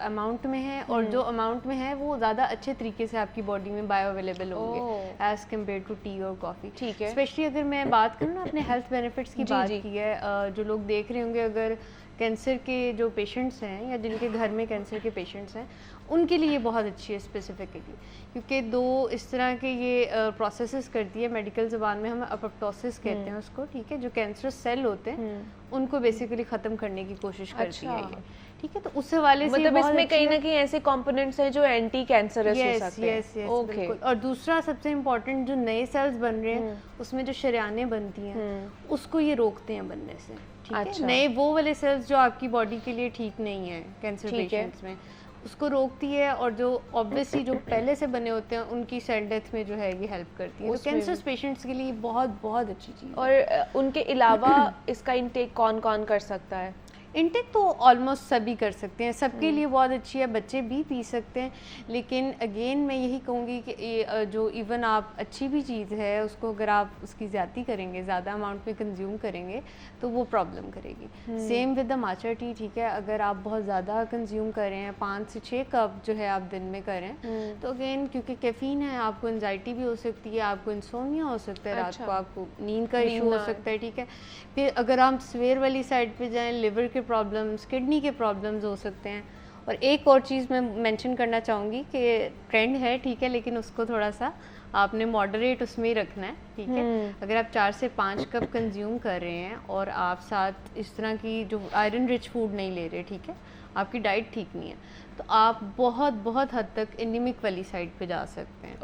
अमाउंट में है, और जो अमाउंट में है वो ज़्यादा अच्छे तरीके से आपकी बॉडी में बायो अवेलेबल होंगे एज कम्पेयर टू टी और कॉफ़ी। ठीक है। स्पेशली अगर मैं बात करूँ ना अपने हेल्थ बेनिफिट्स की बात की है, जो लोग देख रहे होंगे अगर कैंसर के जो पेशेंट्स हैं या जिनके घर में कैंसर के पेशेंट्स हैं उनके लिए बहुत अच्छी है स्पेसिफिकली, क्योंकि 2 इस तरह के ये प्रोसेसेस करती है, मेडिकल ज़बान में हम अपोप्टोसिस कहते हैं उसको, ठीक है, जो कैंसरस सेल होते हैं उनको बेसिकली ख़त्म करने की कोशिश करती है ये, ठीक है। तो उस हवाले से मतलब इसमें कहीं ना कहीं ऐसे कंपोनेंट्स हैं जो एंटी कैंसरस हो सकते हैं। यस बिल्कुल। और दूसरा सबसे इम्पोर्टेंट, जो नए सेल्स बन रहे हैं उसमें जो शरियानें बनती हैं उसको ये रोकते हैं बनने से, ठीक है। नए वो वाले सेल्स जो आपकी बॉडी के लिए ठीक नहीं है कैंसर पेशेंट्स में, उसको रोकती है, और जो ऑब्वियसली जो पहले से बने होते हैं उनकी सेल डेथ में जो है ये हेल्प करती है। तो कैंसर पेशेंट्स के लिए बहुत बहुत अच्छी चीज़ है। और उनके अलावा इसका इंटेक कौन कौन कर सकता है? इंटेक तो ऑलमोस्ट सभी कर सकते हैं, सबके लिए बहुत अच्छी है, बच्चे भी पी सकते हैं। लेकिन अगेन मैं यही कहूँगी कि जो इवन आप अच्छी भी चीज़ है उसको अगर आप उसकी ज़्यादती करेंगे, ज़्यादा अमाउंट में कंज्यूम करेंगे तो वो प्रॉब्लम करेगी। Same with the matcha tea, ठीक है, अगर आप बहुत ज़्यादा कंज्यूम कर रहे हैं, 5 से 6 कप जो है आप दिन में करें, तो अगेन क्योंकि कैफीन है, आपको एंजाइटी भी हो सकती है, आपको इंसोमिया हो सकता है, रात को आपको नींद का इशू हो सकता है, ठीक है। फिर अगर आप सवेर वाली साइड पे जाएं, लिवर के प्रॉब्लम्स, किडनी के प्रॉब्लम्स हो सकते हैं। और एक और चीज़ मैं मेंशन करना चाहूँगी कि ट्रेंड है, ठीक है, लेकिन उसको थोड़ा सा आपने मॉडरेट उसमें ही रखना है, ठीक है। अगर आप 4 से 5 कप कंज्यूम कर रहे हैं और आप साथ इस तरह की जो आयरन रिच फूड नहीं ले रहे, ठीक है, आपकी डाइट ठीक नहीं है, तो आप बहुत बहुत हद तक एनीमिक वाली साइड पे जा सकते हैं।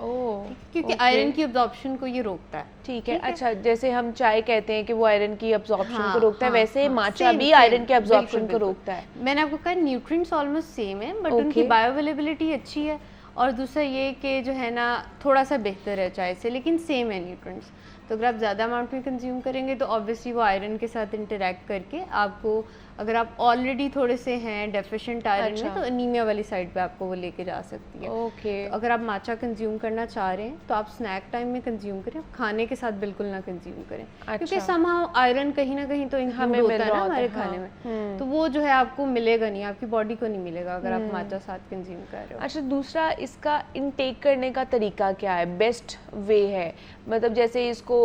क्योंकि आयरन की अब्जॉर्प्शन को ये रोकता है, ठीक है। अच्छा, जैसे हम चाय कहते हैं कि वो आयरन की अब्जॉर्प्शन को रोकता है, वैसे माचा भी आयरन के अब्जॉर्प्शन को रोकता है। मैंने आपको कहा न्यूट्रिएंट्स ऑलमोस्ट सेम है, बट उनकी बायोअवेलेबिलिटी अच्छी है। और दूसरा ये कि जो है ना थोड़ा सा बेहतर है चाय से, लेकिन सेम है न्यूट्रिएंट्स। तो अगर आप ज़्यादा अमाउंट में कंज्यूम करेंगे तो ऑब्वियसली वो आयरन के साथ इंटरेक्ट करके आपको, अगर आप ऑलरेडी थोड़े से हैं डेफिशिएंट आयरन में, तो एनीमिया वाली साइड पे आपको वो लेके जा सकती है। तो अगर आप माचा कंज्यूम करना चाह रहे हैं तो आप स्नैक टाइम में कंज्यूम करें, खाने के साथ बिल्कुल ना कंज्यूम करें, क्योंकि समहाउ आयरन कहीं ना कहीं तो इंक्लूड होता है ना हमारे खाने में, तो वो जो है आपको मिलेगा नहीं, आपकी बॉडी को नहीं मिलेगा अगर आप माचा साथ कंज्यूम कर रहे हो। अच्छा, दूसरा इसका इनटेक करने का तरीका क्या है, बेस्ट वे है? मतलब जैसे इसको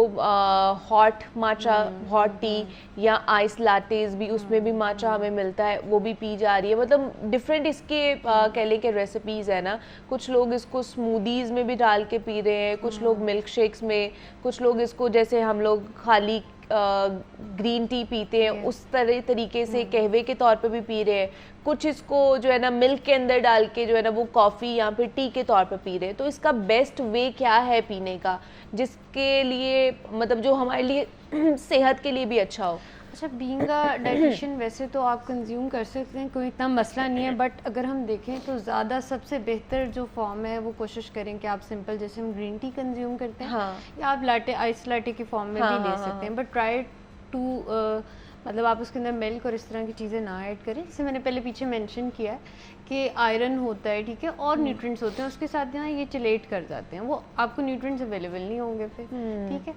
हॉट माचा, हॉट टी या आइस लाटेज भी, उसमें भी माचा हमें मिलता है, वो भी पी जा रही है। मतलब डिफरेंट इसके कह लें कि रेसिपीज़ है ना। कुछ लोग इसको स्मूदीज़ में भी डाल के पी रहे हैं, कुछ लोग मिल्क शेक्स में, कुछ लोग इसको जैसे हम लोग खाली ग्रीन टी पीते हैं उस तरीके से कहवे के तौर पे भी पी रहे हैं, कुछ इसको जो है ना मिल्क के अंदर डाल के जो है ना वो कॉफ़ी या फिर टी के तौर पे पी रहे हैं। तो इसका बेस्ट वे क्या है पीने का, जिसके लिए मतलब जो हमारे लिए सेहत के लिए भी अच्छा हो? अच्छा, बीइंग अ डाइटिशियन वैसे तो आप कंज्यूम कर सकते हैं, कोई इतना मसला नहीं है, बट अगर हम देखें तो ज़्यादा सबसे बेहतर जो फॉर्म है वो कोशिश करें कि आप सिंपल जैसे हम ग्रीन टी कंज्यूम करते हैं, या आप लाटे, आइस लाटे की फॉर्म में भी ले सकते हैं, बट ट्राई टू मतलब आप उसके अंदर मिल्क और इस तरह की चीज़ें ना ऐड करें। जैसे मैंने पहले पीछे मेंशन किया है कि आयरन होता है, ठीक है, और न्यूट्रिएंट्स होते हैं, उसके साथ ना ये चिलेट कर जाते हैं, वो आपको न्यूट्रिएंट्स अवेलेबल नहीं होंगे फिर, ठीक है।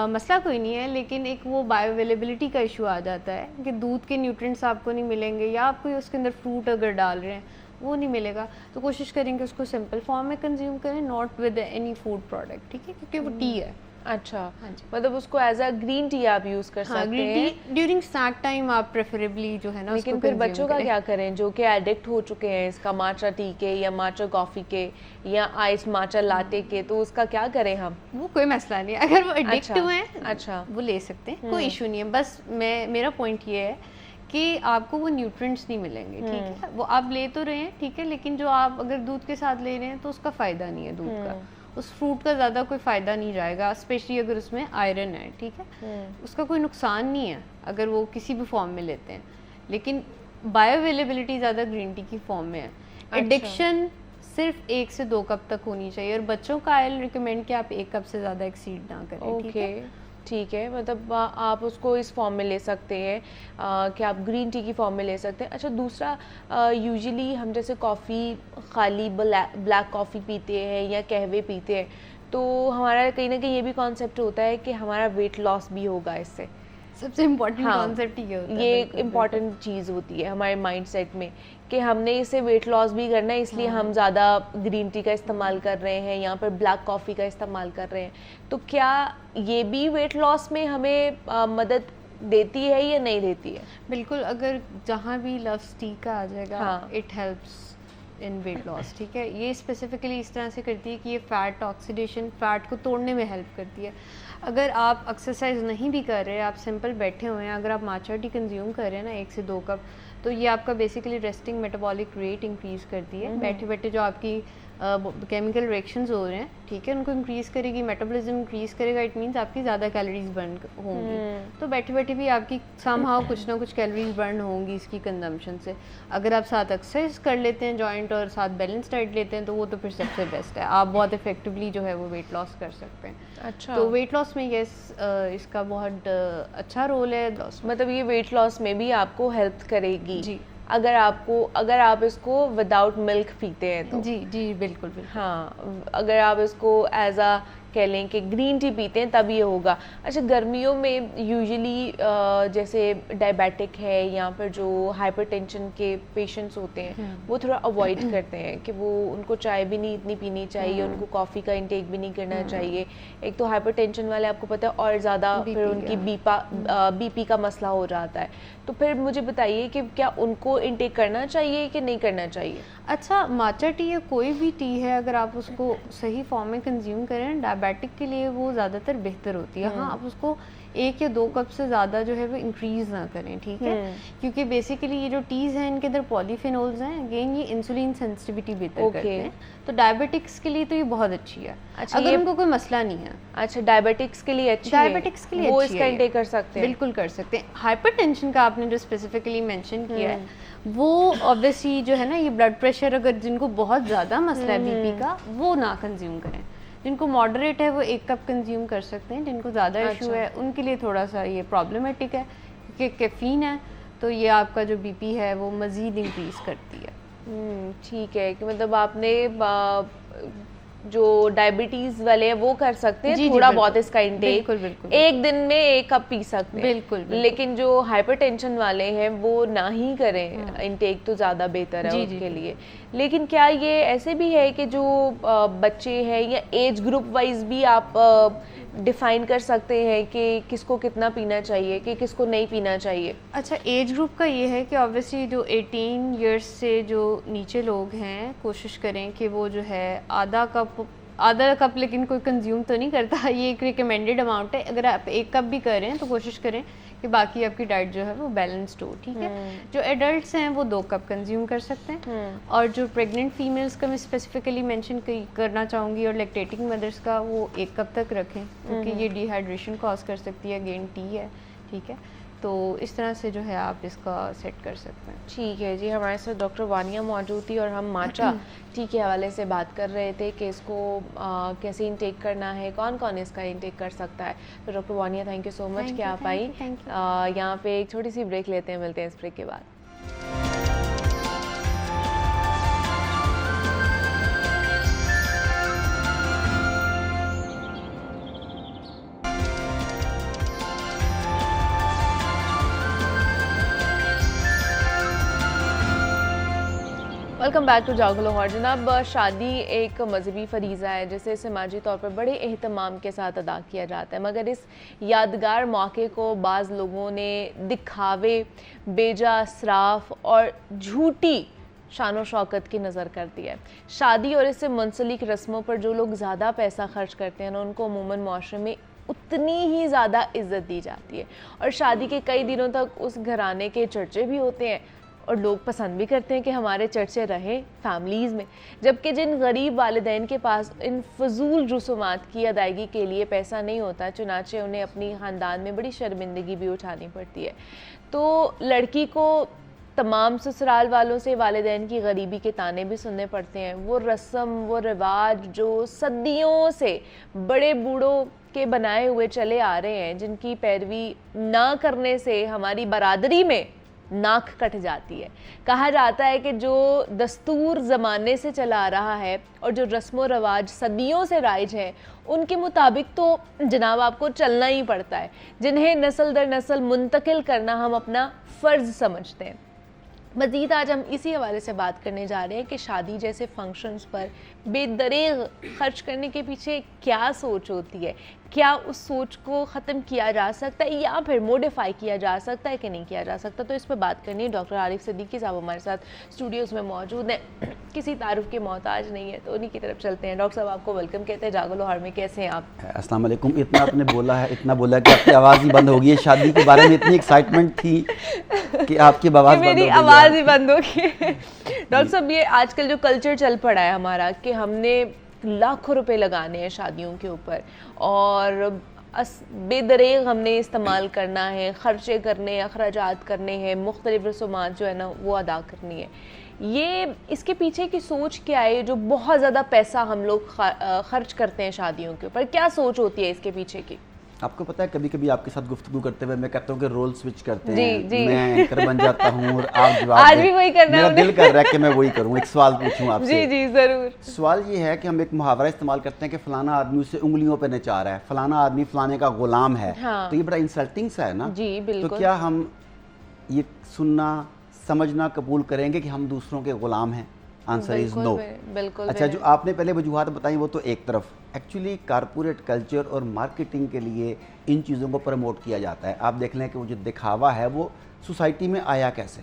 मसला कोई नहीं है, लेकिन एक वो बायोअवेलेबिलिटी का इशू आ जाता है कि दूध के न्यूट्रिएंट्स आपको नहीं मिलेंगे, या आप कोई उसके अंदर फ्रूट अगर डाल रहे हैं वो नहीं मिलेगा, तो कोशिश करेंगे उसको सिंपल फॉर्म में कंज्यूम करें, not with any food product, ठीक है, क्योंकि वो टी है। अच्छा, हाँ जी, मतलब उसको एज अ ग्रीन टी आप यूज कर सकते हैं ड्यूरिंग स्नैक टाइम, आप प्रेफरेबली जो है ना। लेकिन फिर बच्चों का क्या करें जो कि एडिक्ट हो चुके हैं इसका माचा टी के या माचा कॉफी के या आइस माचा लाटे के, तो उसका क्या करें हम? वो कोई मसला नहीं है, अगर वो एडिक्ट हुए हैं अच्छा वो ले सकते हैं, कोई इशू नहीं है। बस मेरा पॉइंट ये है कि आपको वो न्यूट्रिएंट्स नहीं मिलेंगे, ठीक है, वो आप ले तो रहे हैं, ठीक है, लेकिन जो आप अगर दूध के साथ ले रहे हैं तो उसका फ़ायदा नहीं है, दूध का, उस फ्रूट का ज़्यादा कोई फ़ायदा नहीं जाएगा, स्पेशली अगर उसमें आयरन है, ठीक है, उसका कोई नुकसान नहीं है अगर वो किसी भी फॉर्म में लेते हैं, लेकिन बायोअवेलेबिलिटी ज़्यादा ग्रीन टी की फॉर्म में है। एडिक्शन सिर्फ 1 से 2 कप तक होनी चाहिए, और बच्चों का आई रिकमेंड कि आप 1 कप से ज़्यादा एक्सीड ना करें, ठीक है। मतलब आप उसको इस फॉर्म में ले सकते हैं कि आप ग्रीन टी की फॉर्म में ले सकते हैं। अच्छा, दूसरा यूजुअली हम जैसे कॉफ़ी खाली ब्लैक कॉफ़ी पीते हैं या कहवे पीते हैं, तो हमारा कहीं ना कहीं ये भी कॉन्सेप्ट होता है कि हमारा वेट लॉस भी होगा इससे। सबसे इम्पोर्टेंट कॉन्सेप्ट ये होता है, ये इम्पॉर्टेंट चीज़ होती है हमारे माइंडसेट में कि हमने इसे वेट लॉस भी करना है, इसलिए हम ज़्यादा ग्रीन टी का इस्तेमाल कर रहे हैं, यहाँ पर ब्लैक कॉफ़ी का इस्तेमाल कर रहे हैं। तो क्या ये भी वेट लॉस में हमें मदद देती है या नहीं देती है? बिल्कुल, अगर जहाँ भी लव्स टी का आ जाएगा, हाँ। It helps in weight loss, ठीक है। ये स्पेसिफिकली इस तरह से करती है कि ये फैट ऑक्सीडेशन, फैट को तोड़ने में हेल्प करती है। अगर आप एक्सरसाइज नहीं भी कर रहे, आप सिंपल बैठे हुए हैं, अगर आप माचा टी कंज्यूम कर रहे हैं ना 1 से 2 कप, तो ये आपका basically resting metabolic rate increase करती है। बैठे बैठे जो आपकी केमिकल रिएक्शंस हो रहे हैं, ठीक है, उनको इंक्रीज़ करेगी, मेटाबॉलिज्म इंक्रीज़ करेगा। इट मीन्स आपकी ज़्यादा कैलोरीज बर्न होंगी, तो बैठे बैठे भी आपकी समहाउ कुछ ना कुछ कैलोरीज बर्न होंगी इसकी कंजम्पशन से। अगर आप साथ एक्सरसाइज कर लेते हैं जॉइंट और साथ बैलेंस डाइट लेते हैं, तो वो तो फिर सबसे बेस्ट है। आप बहुत इफेक्टिवली जो है वो वेट लॉस कर सकते हैं। अच्छा, तो वेट लॉस में इसका बहुत अच्छा रोल है। मतलब ये वेट लॉस में भी आपको हेल्प करेगी जी अगर आप इसको विदाउट मिल्क पीते हैं तो। जी जी बिल्कुल बिल्कुल। हाँ, अगर आप इसको एज अ कह लें कि ग्रीन टी पीते हैं तब ये होगा। अच्छा, गर्मियों में यूजुअली जैसे डायबिटिक है या फिर जो हाइपरटेंशन के पेशेंट्स होते हैं वो थोड़ा अवॉइड करते हैं कि वो उनको चाय भी नहीं इतनी पीनी चाहिए, उनको कॉफ़ी का इंटेक भी नहीं करना चाहिए। एक तो हाइपरटेंशन वाले आपको पता है और ज़्यादा फिर उनकी बीपी का मसला हो जाता है। तो फिर मुझे बताइए कि क्या उनको इंटेक करना चाहिए कि नहीं करना चाहिए? अच्छा, माचा टी या कोई भी टी है, अगर आप उसको सही फॉर्म में कंज्यूम करें, डायबिटिक के लिए वो ज़्यादातर बेहतर होती है। हाँ, आप उसको 1 या 2 कप से ज़्यादा जो है वो इंक्रीज़ ना करें, ठीक है, क्योंकि बेसिकली ये जो टीज़ हैं इनके अंदर पॉलीफेनोल्स हैं, अगेन ये इंसुलिन सेंसिटिविटी बेहतर करते हैं, तो डायबिटिक्स के लिए तो ये बहुत अच्छी है। अच्छा, अगर उनको कोई मसला नहीं है। अच्छा, डायबिटिक्स के लिए अच्छी है? डायबिटिक्स के लिए वो अच्छी इसका है इंटेक कर सकते हैं? बिल्कुल कर सकते हैं। हाइपरटेंशन का आपने जो स्पेसिफिकली मेंशन किया है, वो ऑब्वियसली जो है ना, ये ब्लड प्रेशर अगर जिनको बहुत ज़्यादा मसला है बीपी का, वो ना कंज्यूम करें। जिनको मॉडरेट है वो 1 कप कंज्यूम कर सकते हैं। जिनको ज़्यादा इशू है उनके लिए थोड़ा सा ये प्रॉब्लमेटिक है, क्योंकि कैफीन है, तो ये आपका जो बीपी है वो मज़ीद इंक्रीज़ करती है। ठीक है, कि मतलब आपने जो डायबिटीज वाले हैं वो कर सकते हैं, जी, थोड़ा बिल्कुल, बहुत इसका इंटेक बिल्कुल, बिल्कुल, एक दिन में 1 कप पी सकते हैं। बिल्कुल। लेकिन जो हाइपरटेंशन वाले हैं वो ना ही करें, इंटेक तो ज़्यादा बेहतर है उनके लिए। लेकिन क्या ये ऐसे भी है कि जो बच्चे हैं या एज ग्रुप वाइज भी आप डिफाइन कर सकते हैं कि किसको कितना पीना चाहिए कि किसको नहीं पीना चाहिए? अच्छा, एज ग्रुप का ये है कि ऑब्वियसली जो 18 इयर्स से जो नीचे लोग हैं, कोशिश करें कि वो जो है आधा कप लेकिन कोई कंज्यूम तो नहीं करता, ये एक रिकमेंडेड अमाउंट है। अगर आप 1 कप भी कर रहे हैं तो कोशिश करें कि बाकी आपकी डाइट जो है वो बैलेंस्ड हो, ठीक है। जो एडल्ट्स हैं वो 2 कप कंज्यूम कर सकते हैं, और जो प्रेग्नेंट फीमेल्स का मैं स्पेसिफिकली मेंशन करना चाहूँगी, और लैक्टेटिंग मदर्स का, वो 1 कप तक रखें, क्योंकि ये डिहाइड्रेशन कॉज कर सकती है, अगेन टी है, ठीक है। तो इस तरह से जो है आप इसका सेट कर सकते हैं। ठीक है जी, हमारे साथ डॉक्टर वानिया मौजूद थी और हम माचा टी के हवाले से बात कर रहे थे कि इसको कैसे इंटेक करना है, कौन कौन इसका इंटेक कर सकता है। तो doctor Vaniya, thank you so much कि आप आई। यहाँ पे एक छोटी सी ब्रेक लेते हैं, मिलते हैं इस ब्रेक के बाद। वेलकम बैक टू जागो लाहौर। जनाब, शादी एक मजहबी फरीज़ा है जिसे समाजी तौर पर बड़े एहतमाम के साथ अदा किया जाता है, मगर इस यादगार मौके को बाज़ लोगों ने दिखावे, बेजा इसराफ और झूठी शान व शौकत की नज़र कर दिया है। शादी और इससे मुंसलिक रस्मों पर जो लोग ज़्यादा पैसा खर्च करते हैं ना, उनको अमूमन मुआशरे में उतनी ही ज़्यादा इज़्ज़त दी जाती है, और शादी के कई दिनों तक उस घराने के चर्चे भी होते हैं और लोग पसंद भी करते हैं कि हमारे चर्चे रहे फैमिलीज़ में। जबकि जिन गरीब वालिदैन के पास इन फजूल रसूमात की अदायगी के लिए पैसा नहीं होता, चुनाचे उन्हें अपनी ख़ानदान में बड़ी शर्मिंदगी भी उठानी पड़ती है। तो लड़की को तमाम ससुराल वालों से वालिदैन की गरीबी के ताने भी सुनने पड़ते हैं। वो रस्म, वो रिवाज जो सदियों से बड़े बूढ़ों के बनाए हुए चले आ रहे हैं, जिनकी पैरवी ना करने से हमारी बरादरी में नाक कट जाती है। कहा जाता है कि जो दस्तूर ज़माने से चला आ रहा है और जो रस्म रवाज सदियों से राइज है, उनके मुताबिक तो जनाब आपको चलना ही पड़ता है, जिन्हें नस्ल दर नस्ल मुंतकिल करना हम अपना फ़र्ज़ समझते हैं। मज़ीद आज हम इसी हवाले से बात करने जा रहे हैं कि शादी जैसे फंक्शंस पर बेदरेग खर्च करने के पीछे क्या सोच होती है, क्या उस सोच को ख़त्म किया जा सकता है या फिर मॉडिफाई किया जा सकता है कि नहीं किया जा सकता? तो इस पर बात करनी है। डॉक्टर आरिफ सिद्दीकी साहब हमारे साथ स्टूडियोज़ में मौजूद हैं, किसी तारुफ के मोहताज नहीं है, तो उन्हीं की तरफ चलते हैं। डॉक्टर साहब आपको वेलकम कहते हैं जागो लाहौर में, कैसे हैं आप? अस्सलाम वालेकुम। इतना आपने बोला है, इतना बोला कि आपकी आवाज़ ही बंद हो गई है। शादी के बारे में इतनी एक्साइटमेंट थी कि आपकी आवाज़ बंद हो गई मेरी आवाज़ ही बंद हो गई। डॉक्टर साहब, ये आजकल जो कल्चर चल पड़ा है हमारा कि हमने लाखों रुपए लगाने हैं शादियों के ऊपर और बेदरेग हमने इस्तेमाल करना है, ख़र्चे करने, अखराजात करने हैं, मुख्तलिफ रसूमात जो है ना वो अदा करनी है। ये इसके पीछे की सोच क्या है जो बहुत ज़्यादा पैसा हम लोग खर्च करते हैं शादियों के ऊपर? क्या सोच होती है इसके पीछे की? आपको पता है, कभी कभी आपके साथ गुफ्तगू करते हुए मैं कहता हूँ कि रोल स्विच करते जी, हैं, जी। मैं एंकर बन जाता हूँ और आप जवाब आज दें। भी वही करना है मेरा उन्हें। दिल कर रहा है कि मैं वही करूँ, एक सवाल पूछूं आपसे। जी जी ज़रूर। सवाल ये है कि हम एक मुहावरा इस्तेमाल करते हैं कि फलाना आदमी उसे उंगलियों पे नचा रहा है, फलाना आदमी फलाने का गुलाम है। हाँ। तो ये बड़ा इंसल्टिंग सा है ना। जी, बिल्कुल। तो क्या हम ये सुनना समझना कबूल करेंगे कि हम दूसरों के गुलाम हैं? Answer is no. बिल्कुल। अच्छा, जो आपने पहले वजूहात बताई वो तो एक तरफ, एक्चुअली कारपोरेट कल्चर और मार्केटिंग के लिए इन चीज़ों को प्रमोट किया जाता है। आप देख लें कि वो जो दिखावा है वो सोसाइटी में आया कैसे,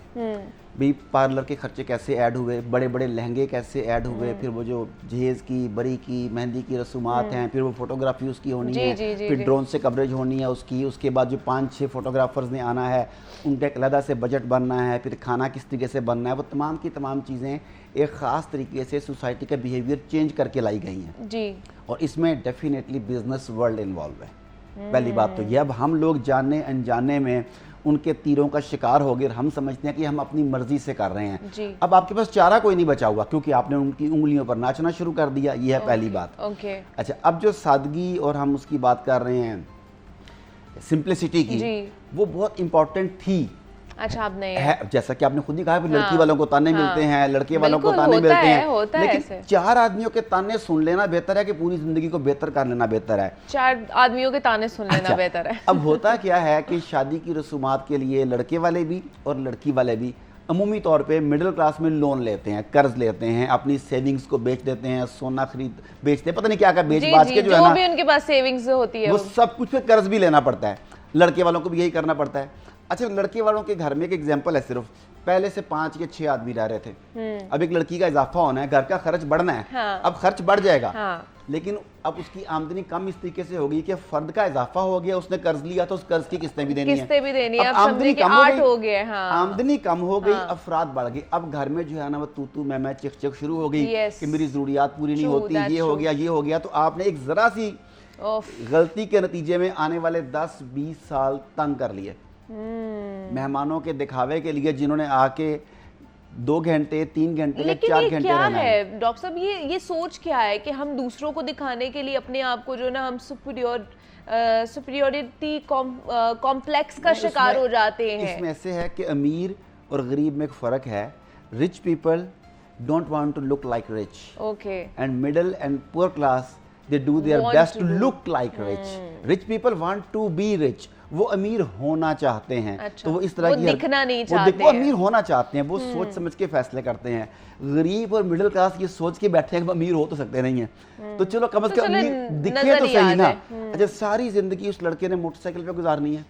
भी पार्लर के खर्चे कैसे ऐड हुए, बड़े बड़े लहंगे कैसे ऐड हुए, फिर वो जो जहेज़ की, बरी की, मेहंदी की रसूमात हैं, फिर वो फोटोग्राफी उसकी होनी है, फिर ड्रोन से कवरेज होनी है उसकी, उसके बाद जो 5-6 फोटोग्राफर्स ने आना है, उनका एक अलग से बजट बनना है, फिर खाना किस तरीके से बनना है, वो तमाम की तमाम चीज़ें एक ख़ास तरीके से सोसाइटी का बिहेवियर चेंज करके लाई गई हैं जी। और इसमें डेफिनेटली बिजनेस वर्ल्ड इन्वॉल्व है। पहली बात तो ये, अब हम लोग जाने अनजाने में उनके तीरों का शिकार हो गए और हम समझते हैं कि हम अपनी मर्जी से कर रहे हैं। जी। अब आपके पास चारा कोई नहीं बचा हुआ क्योंकि आपने उनकी उंगलियों पर नाचना शुरू कर दिया। ये है पहली बात। ओके। अच्छा, अब जो सादगी और हम उसकी बात कर रहे हैं सिंप्लिसिटी की, वो बहुत इंपॉर्टेंट थी। अच्छा, आप नहीं है, जैसा कि आपने खुद ही कहा, लड़की वालों को ताने मिलते हैं, लड़के वालों को ताने मिलते हैं, लेकिन 4 आदमियों के ताने सुन लेना बेहतर है कि पूरी जिंदगी को बेहतर कर लेना बेहतर है? 4 आदमियों के ताने सुन लेना बेहतर है। अब होता क्या है कि शादी की रसूमात के लिए लड़के वाले भी और लड़की वाले भी अमूमी तौर पे मिडिल क्लास में लोन लेते हैं, कर्ज लेते हैं, अपनी सेविंग्स को बेच देते हैं, सोना खरीद बेचते हैं, पता नहीं क्या बेच बाज के जो है ना, भी उनके पास सेविंग्स होती है वो सब कुछ पे कर्ज भी लेना पड़ता है। लड़के वालों को भी यही करना पड़ता है। अच्छा, लड़के वालों के घर में एक एग्जांपल है, सिर्फ पहले से 5 या 6 आदमी रह रहे थे, अब एक लड़की का इजाफा होना है, घर का खर्च बढ़ना है। हाँ। अब खर्च बढ़ जाएगा। हाँ। लेकिन अब उसकी आमदनी कम इस तरीके से होगी कि फर्द का इजाफा हो गया, उसने कर्ज लिया तो उस कर्ज की किस्तें भी देनी है। अब आमदनी कम हो गई। हाँ। आमदनी कम हो गई, अफराद बढ़ गई। अब घर में जो है ना वो तू मैं चिक चिक शुरू हो गई कि मेरी जरूरियात पूरी नहीं होती, ये हो गया, ये हो गया। तो आपने एक जरा सी गलती के नतीजे में आने वाले 10-20 साल तंग कर लिए मेहमानों के दिखावे के लिए, जिन्होंने आके 2 घंटे 3 घंटे या 4 घंटे रहना है। डॉक्टर साहब, ये सोच क्या है कि हम दूसरों को दिखाने के लिए अपने आप को जो ना हम सुपीरियरिटी कॉम्प्लेक्स का शिकार हो जाते हैं। इसमें ऐसे है कि अमीर और गरीब में एक फ़र्क है। Rich people don't want to look like rich, okay, and middle and poor class they do their best to look like rich. Rich people want to be rich. वो अमीर होना चाहते हैं। अच्छा, तो वो इस तरह वो की दिखना नहीं चाहते वो अमीर होना चाहते हैं, वो सोच समझ के फैसले करते हैं। गरीब और मिडिल क्लास ये सोच के बैठे हैं कि अमीर हो तो सकते नहीं हैं, तो चलो कम से कम अमीर दिखे तो सही ना। अच्छा, सारी जिंदगी उस लड़के ने मोटरसाइकिल पे गुजारनी है,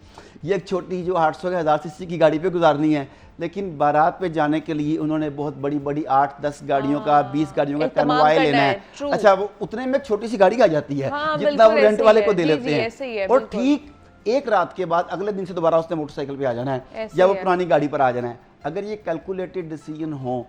ये एक छोटी जो 800 या 1000 सीसी की गाड़ी पे गुजारनी है, लेकिन बारात पे जाने के लिए उन्होंने बहुत बड़ी बड़ी 8-10 गाड़ियों का 20 गाड़ियों का कन्वाय लेना है। अच्छा, वो उतने में छोटी सी गाड़ी आ जाती है जितना वो रेंट वाले को दे लेते हैं। और ठीक एक रात के बाद अगले दिन से दोबारा उसने मोटरसाइकिल पे आ जाना है या वो पुरानी गाड़ी पर आ जाना है। अगर ये कैलकुलेटेड डिसीजन हो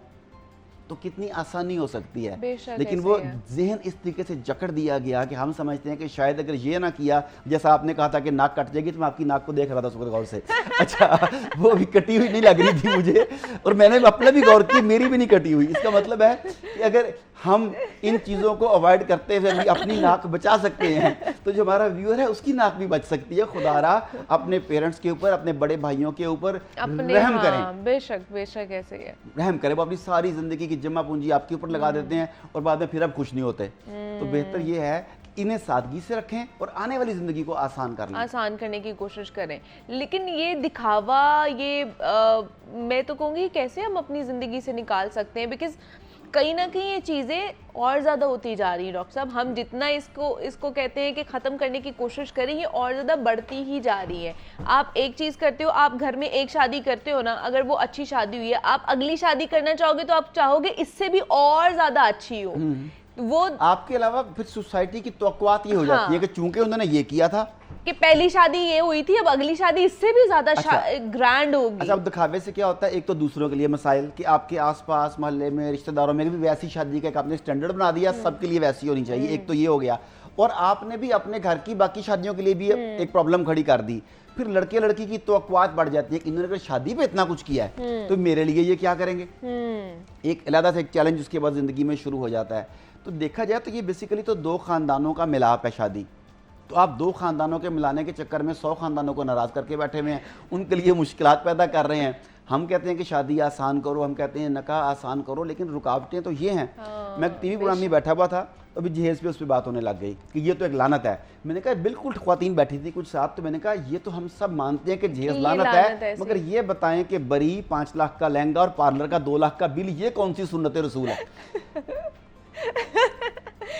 तो कितनी आसानी हो सकती है, लेकिन वो जहन इस तरीके से जकड़ दिया गया कि हम समझते हैं कि शायद अगर ये ना किया, जैसा आपने कहा था कि नाक कट जाएगी, तो मैं आपकी नाक को देख रहा था उसको गौर से। अच्छा, वो भी कटी हुई नहीं लग रही थी मुझे, और मैंने अपने भी गौर की, मेरी भी नहीं कटी हुई। इसका मतलब है कि अगर हम इन चीज़ों को अवॉइड करते हुए भी अपनी नाक बचा सकते हैं, तो जो हमारा व्यूअर है उसकी नाक भी बच सकती है। खुदारा अपने पेरेंट्स के ऊपर, अपने बड़े भाइयों के ऊपर रहम करें। बेशक ऐसे ही है, रहम करें। वो अपनी सारी जिंदगी की जमा पूंजी आपके ऊपर लगा देते हैं और बाद में फिर अब खुश नहीं होते। तो बेहतर ये है इन्हें सादगी से रखें और आने वाली ज़िंदगी को आसान करने की कोशिश करें। लेकिन ये दिखावा, ये मैं तो कहूँगी कैसे हम अपनी ज़िंदगी से निकाल सकते हैं, बिकॉज कहीं ना कहीं ये चीज़ें और ज़्यादा होती जा रही है डॉक्टर साहब। हम जितना इसको कहते हैं कि ख़त्म करने की कोशिश करें, ये और ज़्यादा बढ़ती ही जा रही है। आप एक चीज़ करते हो, आप घर में एक शादी करते हो ना, अगर वो अच्छी शादी हुई है, आप अगली शादी करना चाहोगे तो आप चाहोगे इससे भी और ज़्यादा अच्छी हो। वो आपके अलावा फिर सोसाइटी की तवक्कुआत ये हो जाती है कि चूंकि उन्होंने ये किया था कि पहली शादी ये हुई थी, अब अगली शादी इससे भी ज्यादा ग्रैंड होगी। अच्छा, अब दिखावे से क्या होता है, एक तो दूसरों के लिए मसाइल कि आपके आसपास मोहल्ले में रिश्तेदारों में भी वैसी शादी का एक आपने स्टैंडर्ड बना दिया, सबके लिए वैसी होनी चाहिए, एक तो ये हो गया। और आपने भी अपने घर की बाकी शादियों के लिए भी एक प्रॉब्लम खड़ी कर दी। फिर लड़के लड़की की तवक्कुआत बढ़ जाती है कि इन्होंने शादी पे इतना कुछ किया है तो मेरे लिए ये क्या करेंगे। एक अलग से एक चैलेंज उसके बाद जिंदगी में शुरू हो जाता है। तो देखा जाए तो ये बेसिकली तो दो खानदानों का मिलाप है शादी। तो आप दो खानदानों के मिलाने के चक्कर में 100 खानदानों को नाराज़ करके बैठे हुए हैं, उनके लिए मुश्किलात पैदा कर रहे हैं। हम कहते हैं कि शादी आसान करो, हम कहते हैं निकाह आसान करो, लेकिन रुकावटें तो ये हैं। मैं टीवी प्रोग्राम में बैठा हुआ था, अभी जहेज़ पे उस पर बात होने लग गई कि ये तो एक लानत है। मैंने कहा बिल्कुल, ख्वातीन बैठी थी कुछ साथ, तो मैंने कहा ये तो हम सब मानते हैं कि जहेज़ लानत है, मगर ये बताएं कि बरी 5 लाख का लहंगा और पार्लर का 2 लाख का बिल, ये कौन सी सुन्नत रसूल है।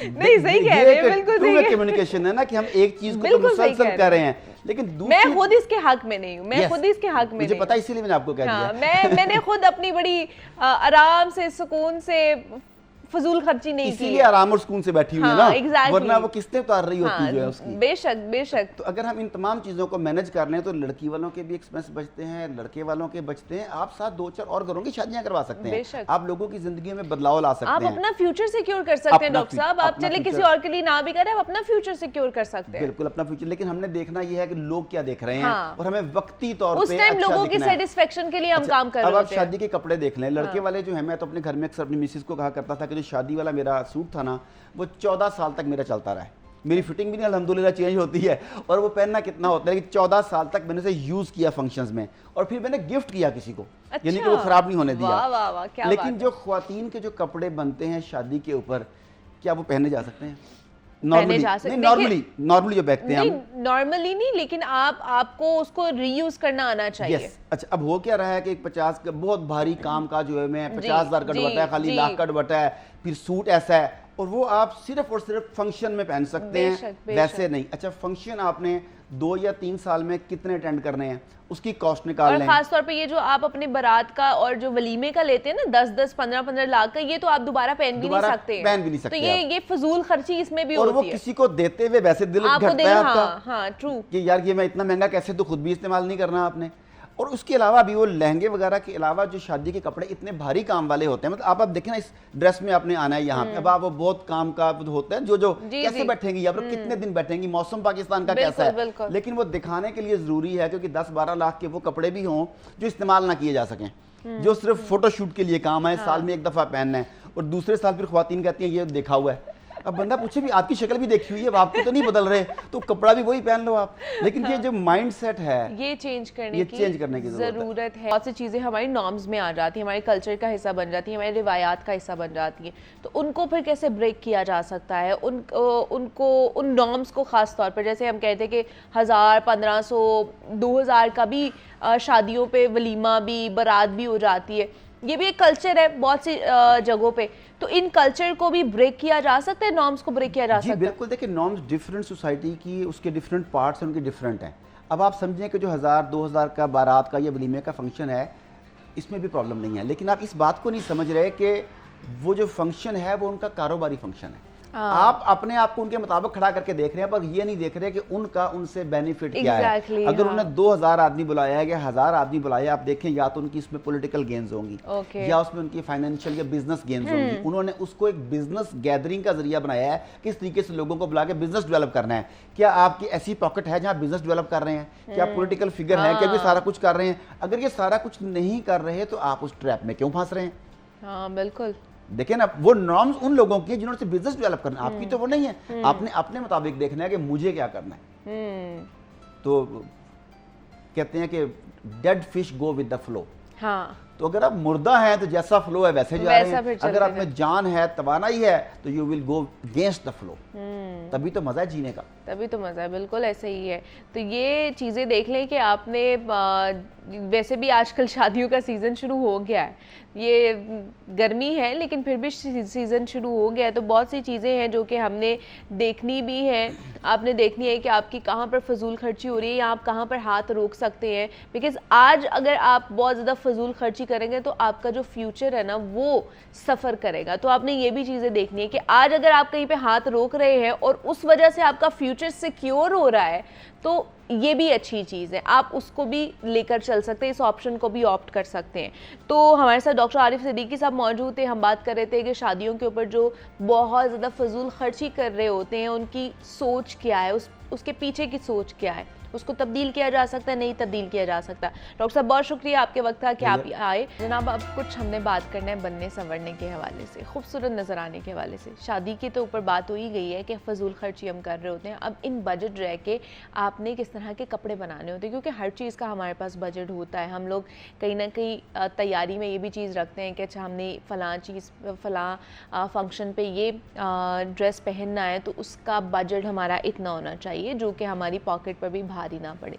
नहीं, सही कह रहे हैं, बिल्कुल सही है। कम्युनिकेशन है ना कि हम एक चीज को मुसलसल कर रहे हैं, लेकिन मैं खुद इसके हक में नहीं हूँ, मैं खुद इसके हक में मुझे पता है, इसीलिए मैंने आपको कह दिया। मैंने खुद अपनी बड़ी आराम से सुकून से फजूल खर्ची नहीं की, इसीलिए आराम और सुकून से बैठी हुई है ना, exactly। वरना वो किस्तें उतार रही होती जो है उसकी। बेशक। तो अगर हम इन तमाम चीज़ों को मैनेज कर लें तो लड़की वालों के भी एक्सपेंस बचते हैं, लड़के वालों के बचते हैं। आप साथ 2-4 और घरों की शादियां करवा सकते हैं, आप लोगों की जिंदगी में बदलाव ला सकते हैं, आप अपना फ्यूचर सिक्योर कर सकते हैं डॉक्टर साहब। आप चले किसी और के लिए ना भी करें, आप अपना फ्यूचर सिक्योर कर सकते हैं। बिल्कुल अपना फ्यूचर। लेकिन हमने देखना यह है कि लोग क्या देख रहे हैं और हमें वक्ती तौर पे उस टाइम लोगों की सेटिस्फेक्शन के लिए हम काम कर रहे हैं। अब आप शादी के कपड़े देख लें, लड़के वाले जो है, मैं तो अपने घर में अक्सर अपनी मिसेस को कहा करता था कि जो शादी वाला मेरा सूट था ना, वो 14 साल तक मेरा चलता रहा है। मेरी फिटिंग भी नहीं अल्हम्दुलिल्लाह चेंज होती है, और वो पहनना कितना होता है, लेकिन 14 साल तक मैंने उसे यूज किया फंक्शंस में, और फिर मैंने गिफ्ट किया किसी को, यानी कि वो खराब नहीं होने दिया। वाह वाह, क्या लेकिन जो ख्वातीन के जो कपड़े बनते हैं शादी के ऊपर, क्या वो पहने जा सकते हैं? नॉर्मली जो पहनते हैं, नॉर्मली नहीं, लेकिन आपको उसको रीयूज करना आना चाहिए। yes। अच्छा, अब हो क्या रहा है कि एक 50 का बहुत भारी काम का जो है, मैं 50,000 का दुपट्टा है, खाली लाख का दुपट्टा है, फिर सूट ऐसा है, और वो आप सिर्फ और सिर्फ फंक्शन में पहन सकते हैं, वैसे नहीं। अच्छा, फंक्शन आपने 2 या 3 साल में कितने अटेंड करने हैं, उसकी कॉस्ट निकाल लें। और खास तौर पे ये जो आप अपने बारात का और जो वलीमे का लेते हैं ना, 10-10, 15-15 लाख का, ये तो आप दोबारा पहन भी नहीं सकते। तो ये फजूल खर्ची इसमें भी होती है। और वो किसी को देते हुए वैसे दिल घटता है आपका। हाँ, ट्रू, कि यार ये मैं इतना महंगा कैसे, तो खुद भी इस्तेमाल नहीं करना आपने। और उसके अलावा भी वो लहंगे वगैरह के अलावा जो शादी के कपड़े इतने भारी काम वाले होते हैं, मतलब आप देखें ना, इस ड्रेस में आपने आना है यहाँ पे, अब आप वो बहुत काम का होता है, जो कैसे बैठेंगी आप, कितने दिन बैठेंगी, मौसम पाकिस्तान का कैसा है, लेकिन वो दिखाने के लिए जरूरी है, क्योंकि 10-12 लाख के वो कपड़े भी हों जो इस्तेमाल ना किए जा सकें, जो सिर्फ फोटोशूट के लिए काम है, साल में एक दफा पहनना है, और दूसरे साल फिर ख्वातीन कहती हैं ये देखा हुआ है। अब बंदा पूछे भी आपकी शक्ल भी देखी हुई है, आपको तो नहीं बदल रहे, तो कपड़ा भी वही पहन लो आप। लेकिन ये जो माइंडसेट है, ये चेंज करने की जरूरत है। बहुत सी चीज़ें हमारी नॉर्म्स में आ जाती हैं, हमारे कल्चर का हिस्सा बन जाती हैं, हमारे रिवायात का हिस्सा बन जाती हैं, तो उनको फिर कैसे ब्रेक किया जा सकता है? उन नॉर्म्स को ख़ास तौर पर, जैसे हम कहते हैं कि 1000, 1500, 2000 का भी शादियों पे वलीमा भी, बारात भी हो जाती है, ये भी एक कल्चर है बहुत सी जगहों पे। तो इन कल्चर को भी ब्रेक किया जा सकता है, नॉर्म्स को ब्रेक किया जा सकता है? बिल्कुल। देखिए, नॉर्म्स डिफरेंट सोसाइटी की, उसके डिफरेंट पार्ट्स उनके डिफरेंट हैं। अब आप समझें कि जो 1000-2000 का बारात का या वलीमे का फंक्शन है, इसमें भी प्रॉब्लम नहीं है, लेकिन आप इस बात को नहीं समझ रहे कि वो जो फंक्शन है वो उनका कारोबारी फंक्शन है। आप अपने आप को उनके मुताबिक खड़ा करके देख रहे हैं, पर ये नहीं देख रहे कि उनका उनसे बेनिफिट क्या है। अगर उन्होंने 2000 आदमी बुलाया है या 1000 आदमी बुलाया, आप देखें या तो उनकी इसमें पॉलिटिकल गेन्स होंगी या उसमें उनकी फाइनेंशियल या बिजनेस गेन्स होंगी। उन्होंने उसको एक बिजनेस गैदरिंग का जरिया बनाया है, किस तरीके से लोगों को बुला के बिजनेस डेवलप करना है। क्या आपकी ऐसी पॉकेट है जहाँ बिजनेस डेवलप कर रहे हैं? क्या पॉलिटिकल फिगर है? क्या भी सारा कुछ कर रहे हैं? अगर ये सारा कुछ नहीं कर रहे तो आप उस ट्रैप में क्यों फंस रहे हैं? हाँ, बिल्कुल। देखें ना, वो नॉर्म्स उन लोगों की जिन्होंने से बिजनेस डेवलप करना है, आपकी तो वो नहीं है। आपने अपने मुताबिक देखना है कि मुझे क्या करना है। तो कहते हैं कि dead fish go with the flow. हाँ, तो अगर आप मुर्दा हैं तो जैसा फ्लो है वैसे जा रहे हैं, अगर आप में जान है, तवानाई है, तो you will go against the flow. तभी तो मजा है जीने का, तभी तो मजा है। बिल्कुल ऐसे ही है। तो ये चीजें देख लें कि आपने वैसे भी आजकल शादियों का सीज़न शुरू हो गया है, ये गर्मी है लेकिन फिर भी सीज़न शुरू हो गया है, तो बहुत सी चीज़ें हैं जो कि हमने देखनी भी हैं। आपने देखनी है कि आपकी कहाँ पर फजूल खर्ची हो रही है या आप कहाँ पर हाथ रोक सकते हैं, बिकॉज़ आज अगर आप बहुत ज़्यादा फजूल खर्ची करेंगे तो आपका जो फ्यूचर है ना वो सफ़र करेगा। तो आपने ये भी चीज़ें देखनी है कि आज अगर आप कहीं पे हाथ रोक रहे हैं और उस वजह से आपका फ्यूचर सिक्योर हो रहा है तो ये भी अच्छी चीज़ है, आप उसको भी लेकर चल सकते हैं, इस ऑप्शन को भी ऑप्ट कर सकते हैं। तो हमारे साथ डॉक्टर आरिफ सिद्दीकी साहब मौजूद थे, हम बात कर रहे थे कि शादियों के ऊपर जो बहुत ज़्यादा फजूल खर्ची कर रहे होते हैं उनकी सोच क्या है, उसके पीछे की सोच क्या है, उसको तब्दील किया जा सकता है, नहीं तब्दील किया जा सकता। डॉक्टर साहब बहुत शुक्रिया आपके वक्त था कि आप आए। जनाब अब कुछ हमने बात करना है बनने संवरने के हवाले से, खूबसूरत नज़र आने के हवाले से। शादी के तो ऊपर बात हो ही गई है कि फजूल खर्ची हम कर रहे होते हैं, अब इन बजट रह के आपने किस तरह के कपड़े बनाने होते हैं, क्योंकि हर चीज़ का हमारे पास बजट होता है। हम लोग कहीं ना कहीं तैयारी में ये भी चीज़ रखते हैं कि अच्छा हमने फ़लाँ फंक्शन पे ये ड्रेस पहनना है तो उसका बजट हमारा इतना होना चाहिए जो कि हमारी पॉकेट पर भी भारी ना पड़े।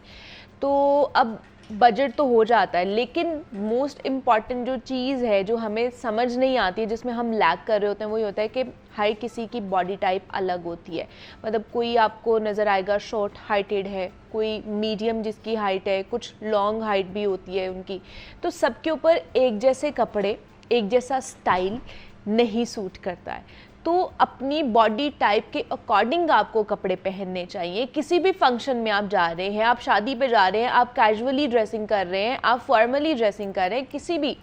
तो अब बजट तो हो जाता है, लेकिन मोस्ट इम्पॉर्टेंट जो चीज़ है जो हमें समझ नहीं आती है, जिसमें हम लैग कर रहे होते हैं, वो ये होता है कि हर किसी की बॉडी टाइप अलग होती है। मतलब कोई आपको नज़र आएगा शॉर्ट हाइटेड है, कोई मीडियम जिसकी हाइट है, कुछ लॉन्ग हाइट भी होती है उनकी। तो सबके ऊपर एक जैसे कपड़े, एक जैसा स्टाइल नहीं सूट करता है। तो अपनी बॉडी टाइप के अकॉर्डिंग आपको कपड़े पहनने चाहिए। किसी भी फंक्शन में आप जा रहे हैं, आप शादी पे जा रहे हैं, आप कैजुअली ड्रेसिंग कर रहे हैं, आप फॉर्मली ड्रेसिंग कर रहे हैं, किसी भी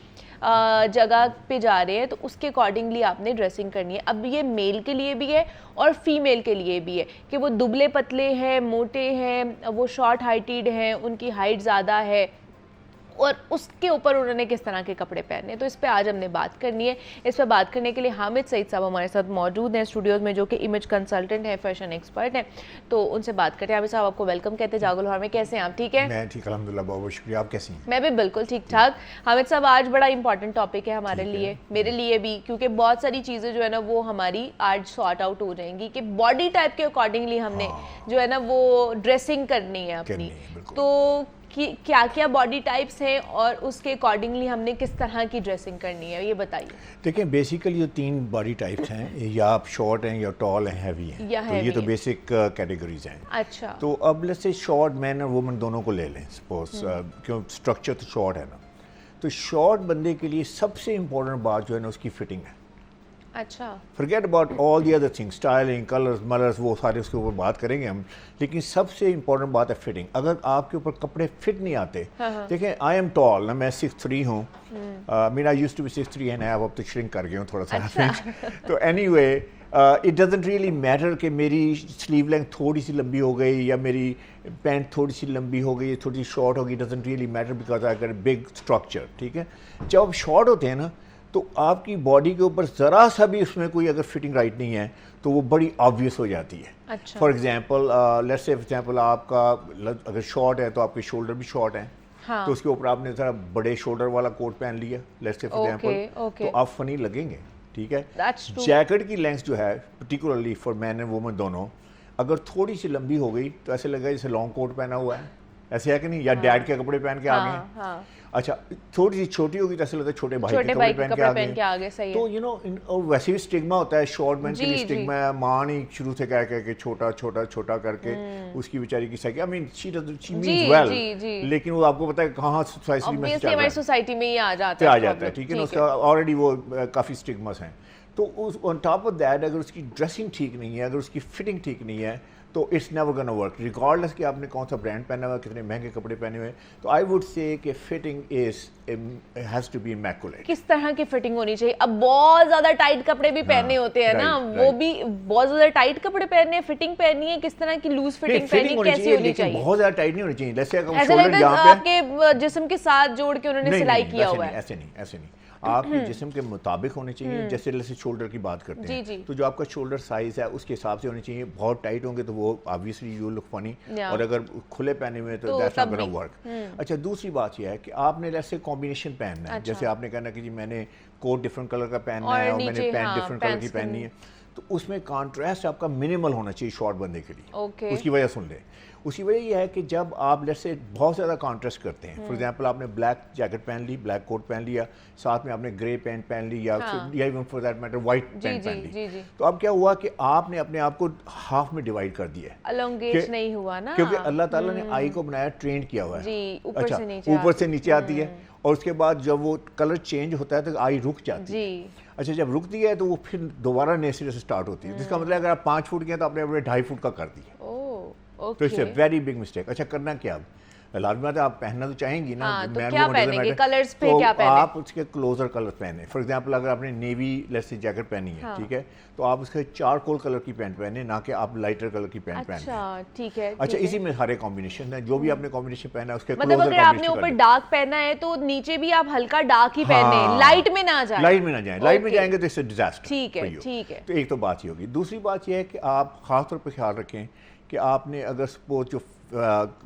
जगह पे जा रहे हैं तो उसके अकॉर्डिंगली आपने ड्रेसिंग करनी है। अब ये मेल के लिए भी है और फीमेल के लिए भी है कि वो दुबले पतले हैं, मोटे हैं, वो शॉर्ट हाइटेड हैं, उनकी हाइट ज़्यादा है और उसके ऊपर उन्होंने किस तरह के कपड़े पहने। तो इस पे आज हमने बात करनी है। इस पर बात करने के लिए हामिद सईद साहब हमारे साथ मौजूद हैं स्टूडियोज़ में, जो कि इमेज कंसल्टेंट है, फैशन एक्सपर्ट हैं। तो उनसे बात करते हैं। हामिद साहब आपको वेलकम कहते हैं जागो लाहौर में, कैसे हैं आप? ठीक है, मैं ठीक, अल्हम्दुलिल्लाह, बहुत बहुत शुक्रिया। आप कैसी हैं? मैं भी बिल्कुल ठीक ठाक। हामिद साहब आज बड़ा इंपॉर्टेंट टॉपिक है हमारे लिए, मेरे लिए भी, क्योंकि बहुत सारी चीज़ें जो है ना वो हमारी आज सॉर्ट आउट हो जाएंगी कि बॉडी टाइप के अकॉर्डिंगली हमने जो है ना वो ड्रेसिंग करनी है अपनी। तो क्या क्या बॉडी टाइप्स हैं और उसके अकॉर्डिंगली हमने किस तरह की ड्रेसिंग करनी है, ये बताइए। देखिए, बेसिकली जो 3 बॉडी टाइप्स हैं, या आप शॉर्ट हैं या टॉल हैं, हैवी हैं, तो ये तो बेसिक कैटेगरीज हैं। अच्छा, तो अब लेट्स से शॉर्ट मैन और वुमन दोनों को ले लें सपोज, क्यों स्ट्रक्चर तो शॉर्ट है ना, तो शॉर्ट बंदे के लिए सबसे इम्पोर्टेंट बात जो है ना उसकी फिटिंग है। अच्छा, forget about all the other things, styling, colours, मलर्स, वो सारे उसके ऊपर बात करेंगे हम, लेकिन सबसे इंपॉर्टेंट बात है फिटिंग। अगर आपके ऊपर कपड़े फिट नहीं आते, देखें आई एम टॉल ना, मैं 6'3" हूँ, मेरा यूज्ड टू बी 6'3" एंड अब तो श्रिंक कर गया हूँ थोड़ा सा। अच्छा। तो anyway it doesn't really matter कि मेरी स्लीव लेंथ थोड़ी सी लंबी हो गई या मेरी पैंट थोड़ी सी लंबी हो गई, थोड़ी सी शॉर्ट हो गई, doesn't really matter because I got big structure. ठीक है, जब आप शॉर्ट होते हैं ना तो आपकी बॉडी के ऊपर ज़रा सा भी उसमें कोई अगर फिटिंग राइट नहीं है तो वो बड़ी ऑब्वियस हो जाती है। अच्छा। For example let's say for example आपका अगर शॉर्ट है तो आपके शोल्डर भी शॉर्ट हैं, हाँ। तो उसके ऊपर आपने ज़रा बड़े शोल्डर वाला कोट पहन लिया लेट्स से फॉर एग्जांपल, तो आप फनी लगेंगे। ठीक है, जैकेट की लेंथ जो है particularly for man and woman दोनों, अगर थोड़ी सी लंबी हो गई तो ऐसे लगेगा जैसे लॉन्ग कोट पहना हुआ है, ऐसे है कि नहीं, या डैड के कपड़े पहन के आ गए हैं। हाँ। अच्छा, थोड़ी सी छोटी होगी तो ऐसे लगता है छोटे भाई के कपड़े पहन के आ गए। सही तो है। यू नो, और वैसे भी स्टिग्मा होता है शॉर्ट मैन के लिए, स्टिग्मा है, माँ ने शुरू से कह के छोटा छोटा छोटा करके उसकी बेचारी की cycle, I mean she means well, लेकिन वो आपको पता है कहाँ सोसाइटी में हमारी सोसाइटी में ही आ जाता है। ठीक है ना, उसका ऑलरेडी वो काफ़ी स्टिग्मास हैं। तो उस ऑन टॉप ऑफ दैट अगर उसकी ड्रेसिंग ठीक नहीं है, अगर उसकी फिटिंग ठीक नहीं है, तो it's never gonna work, regardless कि आपने कौन सा ब्रांड पहना हुआ, कितने महंगे कपड़े पहने हुए। तो आई वुड से कि fitting has to be immaculate. किस तरह की फिटिंग होनी चाहिए? अब बहुत ज्यादा टाइट कपड़े भी पहने होते हैं ना, वो भी बहुत ज्यादा टाइट कपड़े पहनने हैं, फिटिंग पहननी है, किस तरह की लूज फिटिंग पहननी, कैसी होनी चाहिए? बहुत ज्यादा टाइट नहीं होनी चाहिए। जैसे ऐसा लगता है आपके जिस्म के साथ जोड़ के उन्होंने सिलाई किया हुआ है। ऐसे नहीं, आपके जिस्म के मुताबिक होने चाहिए। जैसे शोल्डर की बात करते हैं, तो जो आपका शोल्डर साइज है उसके हिसाब से होनी चाहिए। बहुत टाइट होंगे तो वो ऑब्वियसली यू लुक फनी, और अगर खुले पहने हुए तो दैट्स नॉट गोना वर्क। अच्छा, दूसरी बात यह है कि आपने जैसे कॉम्बिनेशन पहनना है। जैसे आपने कहना कि जी मैंने कोट डिफरेंट कलर का पहनना है और मैंने पैंट डिफरेंट कलर की पहननी है, तो उसमें कॉन्ट्रास्ट आपका मिनिमल होना चाहिए शॉर्ट बंदे के लिए। उसकी वजह सुन ले, उसकी वजह यह है कि जब आप लेट्स से बहुत ज़्यादा कॉन्ट्रास्ट करते हैं, फॉर एग्जांपल आपने ब्लैक जैकेट पहन ली, ब्लैक कोट पहन लिया, साथ में आपने ग्रे पैंट पहन ली या even for that matter white pant पहन ली, तो अब क्या हुआ कि आपने अपने आप को हाफ में डिवाइड कर दिया, अलोंगेट नहीं हुआ ना, क्योंकि अल्लाह ताला ने आई को बनाया, ट्रेंड किया हुआ है, ऊपर से नीचे आती है, और उसके बाद जब वो कलर चेंज होता है तो आई रुक जाती है। अच्छा, जब रुकती है तो वो फिर दोबारा नए सिरे से स्टार्ट होती है, जिसका मतलब अगर आप 5 फुट के हैं तो आपने अपने 2.5 फुट का कर दिया, तो it's a very big mistake. अच्छा, करना क्या अब? लाजमी बात है, आप पहनना तो चाहेंगी ना, तो क्या पहनेंगे, कलर्स पे क्या पहने? आप उसके क्लोजर कलर पहने। फॉर एग्जांपल अगर आपने नेवी लेट्स से जैकेट पहनी है, ठीक है, तो आप उसके चारकोल कलर की पैंट पहने, ना कि आप लाइटर कलर की पैंट पहने। अच्छा, ठीक है। अच्छा, इसी में सारे कॉम्बिनेशन है, जो भी आपने कॉम्बिनेशन पहना है उसके मतलब अगर आपने ऊपर डार्क पहना है तो नीचे भी आप हल्का डार्क ही पहने, लाइट में ना जाए। लाइट में ना जाए, लाइट में जाएंगे तो इससे डिजास्टर। ठीक है, ठीक है। तो एक तो बात ही होगी। दूसरी बात यह है कि आप खास तौर पर ख्याल रखें कि आपने अगर सपोज जो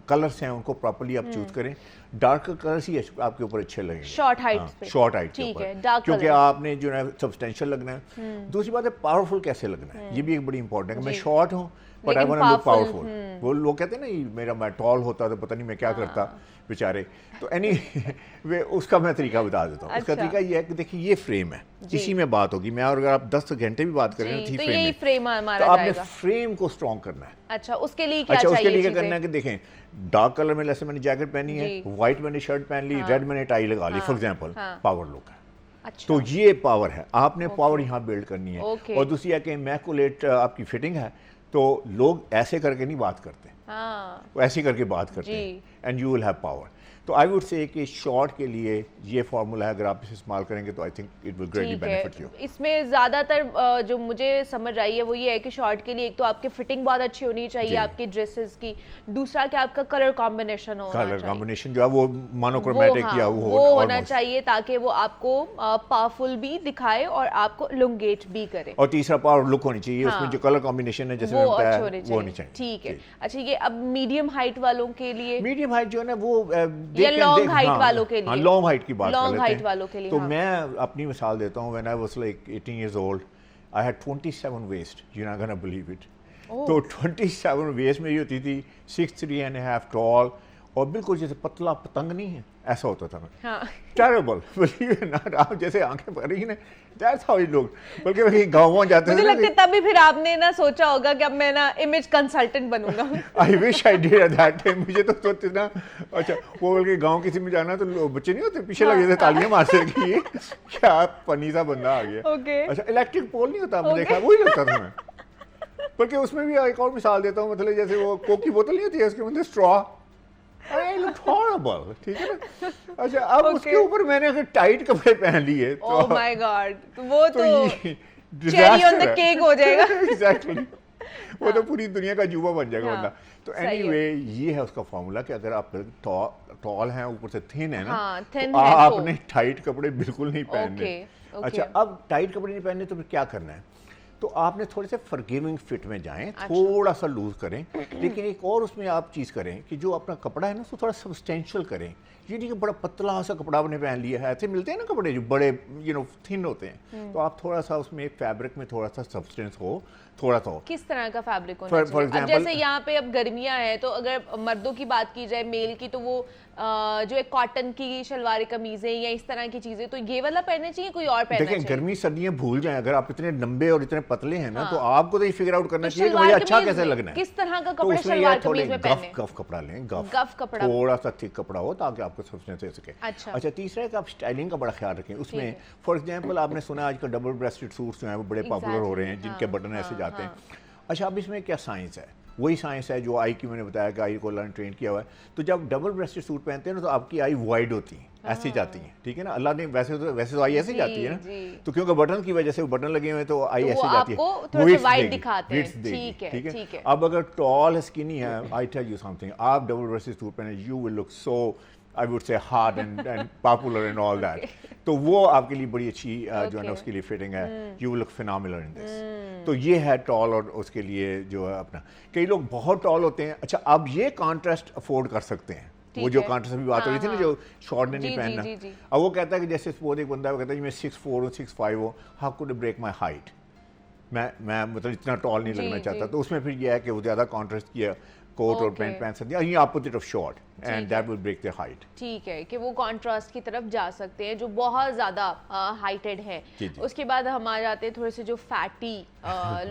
कलर्स हैं उनको प्रॉपर्ली आप चूज करें, डार्क कलर्स ही आपके ऊपर अच्छे लगेंगे, शॉर्ट हाइट पे, शॉर्ट हाइट ठीक है, क्योंकि आपने जो है सब्सटेंशियल लगना है। दूसरी बात है पावरफुल कैसे लगना है, ये भी एक बड़ी इंपॉर्टेंट है। मैं शॉर्ट हूँ but I want to look powerful. वो लोग कहते हैं ना, मेरा मैं टॉल होता तो पता नहीं मैं क्या करता बेचारे। तो एनी वे उसका मैं तरीका बता देता हूँ। उसका तरीका ये है कि देखिए ये फ्रेम है, इसी में बात होगी। मैं और अगर आप 10 घंटे भी बात करें तो यही फ्रेम हमारा तो आपने फ्रेम को स्ट्रॉन्ग करना है। अच्छा, उसके लिए क्या चाहिए? उसके लिए क्या करना है कि देखें, डार्क कलर में जैसे मैंने जैकेट पहनी है, व्हाइट मैंने शर्ट पहन ली, रेड मैंने टाई लगा ली, फॉर एग्जांपल पावर लुक है। अच्छा। तो ये पावर है, आपने पावर यहाँ बिल्ड करनी है। और दूसरी है कि इमैकुलेट आपकी फिटिंग है, तो लोग ऐसे करके नहीं बात करते, वो ऐसे करके बात करते हैं, and you will have power. तो आई वुड से कि शॉर्ट के लिए ये फार्मूला है, अगर आप इसे इस्तेमाल करेंगे तो I think it will greatly benefit you. इसमें ज़्यादातर जो मुझे समझ आई है वो ये है कि शॉर्ट के लिए एक तो आपकी फिटिंग बहुत अच्छी होनी चाहिए आपकी ड्रेसेस की, दूसरा कि आपका कलर कॉम्बिनेशन होना चाहिए, कलर कॉम्बिनेशन जो है वो मोनोक्रोमैटिक या वो होना चाहिए, ताकि वो आपको पावरफुल भी दिखाए और आपको एलोंगेट भी करे। और तीसरा पावर लुक होनी चाहिए, उसमें जो कलर कॉम्बिनेशन है जैसे वो होनी चाहिए। ठीक है। अच्छा, ये अब मीडियम हाइट वालों के लिए, मीडियम हाइट जो है ना वो या लॉन्ग हाइट वालों के लिए, लॉन्ग हाइट की बात कर लॉन्ग हाइट वालों के लिए। तो मैं अपनी मिसाल देता हूँ। When I was like 18 years old, I had 27 waist, you're not gonna believe it. तो 27 waist मेरी होती थी, 6'3.5" टॉल, और बिल्कुल जैसे पतला पतंग नहीं है, ऐसा होता था मैं। Terrible, believe it not. आप जैसे आंखें भर रही हैं, दैट्स हाउ इट लुक्ड। बल्कि वही गाँव जाते थे, मुझे लगता है तभी फिर आपने ना सोचा होगा कि अब मैं ना इमेज कंसल्टेंट बनूंगा। I wish I did at that time. मुझे तो सोचते ना, अच्छा वो बल्कि गाँव किसी में जाना तो बच्चे नहीं होते पीछे लगे थे तालियां मारते कि ये क्या फनी सा बंदा आ गया। अच्छा, इलेक्ट्रिक पोल नहीं होता, आपने देखा, वही लगता था मैं। बल्कि उसमें भी एक और मिसाल देता हूँ, मतलब जैसे वो कोक की बोतल नहीं होती है, उसके अंदर स्ट्रॉ, I looked horrible, ठीक है ना। अच्छा, अब उसके ऊपर मैंने अगर टाइट कपड़े पहन लिए तो ओह माय गॉड, वो तो चेरी ऑन द केक हो जाएगा। एग्जैक्टली, वो तो पूरी दुनिया का जुबा बन जाएगा बंदा। तो एनीवे ये है उसका फॉर्मूला कि अगर आप टॉल हैं, ऊपर से थिन है ना, तो आपने टाइट कपड़े बिल्कुल नहीं पहनने। अच्छा, अब टाइट कपड़े नहीं पहनने तो फिर क्या करना है? तो आपने थोड़े से फॉरगिविंग फिट में जाएं, थोड़ा सा लूज करें, लेकिन एक और उसमें आप चीज़ करें कि जो अपना कपड़ा है ना उसको थोड़ा सब्सटेंशियल करें। ये नहीं कि बड़ा पतला सा कपड़ा आपने पहन लिया है, ऐसे मिलते हैं ना कपड़े जो बड़े थिन होते हैं, तो आप थोड़ा सा उसमें फैब्रिक में थोड़ा सा सब्सटेंस हो, थोड़ा सा हो। किस तरह का फैब्रिक होना चाहिए? अब जैसे यहाँ पे अब गर्मियाँ हैं, तो अगर मर्दों की बात की जाए, मेल की, तो वो जो एक कॉटन की शलवार कमीजें या इस तरह की चीजें, तो ये वाला पहनना चाहिए, कोई और पहनना चाहिए? देखिए, गर्मी सर्दियाँ भूल जाएं, अगर आप इतने लंबे और इतने पतले हैं ना, तो आपको तो ये फिगर आउट करना चाहिए कि मुझे अच्छा कैसे लगना है। किस तरह का कपड़ा शलवार कमीज में पहने? गफ कपड़ा लें, गफ कपड़ा, थोड़ा सा थिक कपड़ा हो ताकि आपको सब्सटेंस दे सके। अच्छा, तीसरा है कि आप स्टाइलिंग का बड़ा ख्याल रखें उसमें। फॉर एग्जांपल, आपने सुना आजकल डबल ब्रेस्टेड सूट्स जो हैं वो बड़े पॉपुलर हो रहे हैं, जिनके बटन ऐसे जाते हैं। अच्छा, अब इसमें क्या साइंस है? वही साइंस है जो आई की मैंने बताया कि आई को अल्लाह ने ट्रेन किया हुआ है। तो जब डबल ब्रेस्टेड सूट पहनते हैं ना, तो आपकी आई वाइड होती है, ऐसे जाती है, ठीक है ना। अल्लाह ने वैसे तो आई ऐसे जाती है ना, तो क्योंकि बटन की वजह से बटन लगे हुए हैं तो आई ऐसे जाती है, वाइड दिखाते हैं। ठीक है। अब अगर टॉल स्किनी है, आई टेल यू समथिंग, आप डबल ब्रेस्टेड सूट पहने, you will look so, I would से hard and popular and all that. तो वो आपके लिए बड़ी अच्छी जो है ना उसके लिए फिटिंग है। You will look phenomenal in this. तो ये है टॉल, और उसके लिए जो है अपना, कई लोग बहुत टॉल होते हैं। अच्छा, अब ये कॉन्ट्रास्ट अफोर्ड कर सकते हैं, वो जो कॉन्ट्रास्ट अभी बात हो रही थी ना, जो शॉर्ट ने नहीं पहनना। अब वो कहता है कि जैसे सपोज एक बंदा है, वो कहता है मैं 6'4" हूँ, 6'5" हूँ, how could it break my height, मैं मतलब इतना टॉल नहीं लगना चाहता। तो उसमें फिर यह है कि वो ज़्यादा कॉन्ट्रास्ट किया, कोट और Okay. पैंट पहन सकते हैं, ये opposite of short, and that will break the height. ठीक है कि वो कॉन्ट्रास्ट की तरफ जा सकते हैं जो बहुत ज़्यादा हाइटेड है। जी, जी। उसके बाद हम आ जाते हैं थोड़े से जो फैटी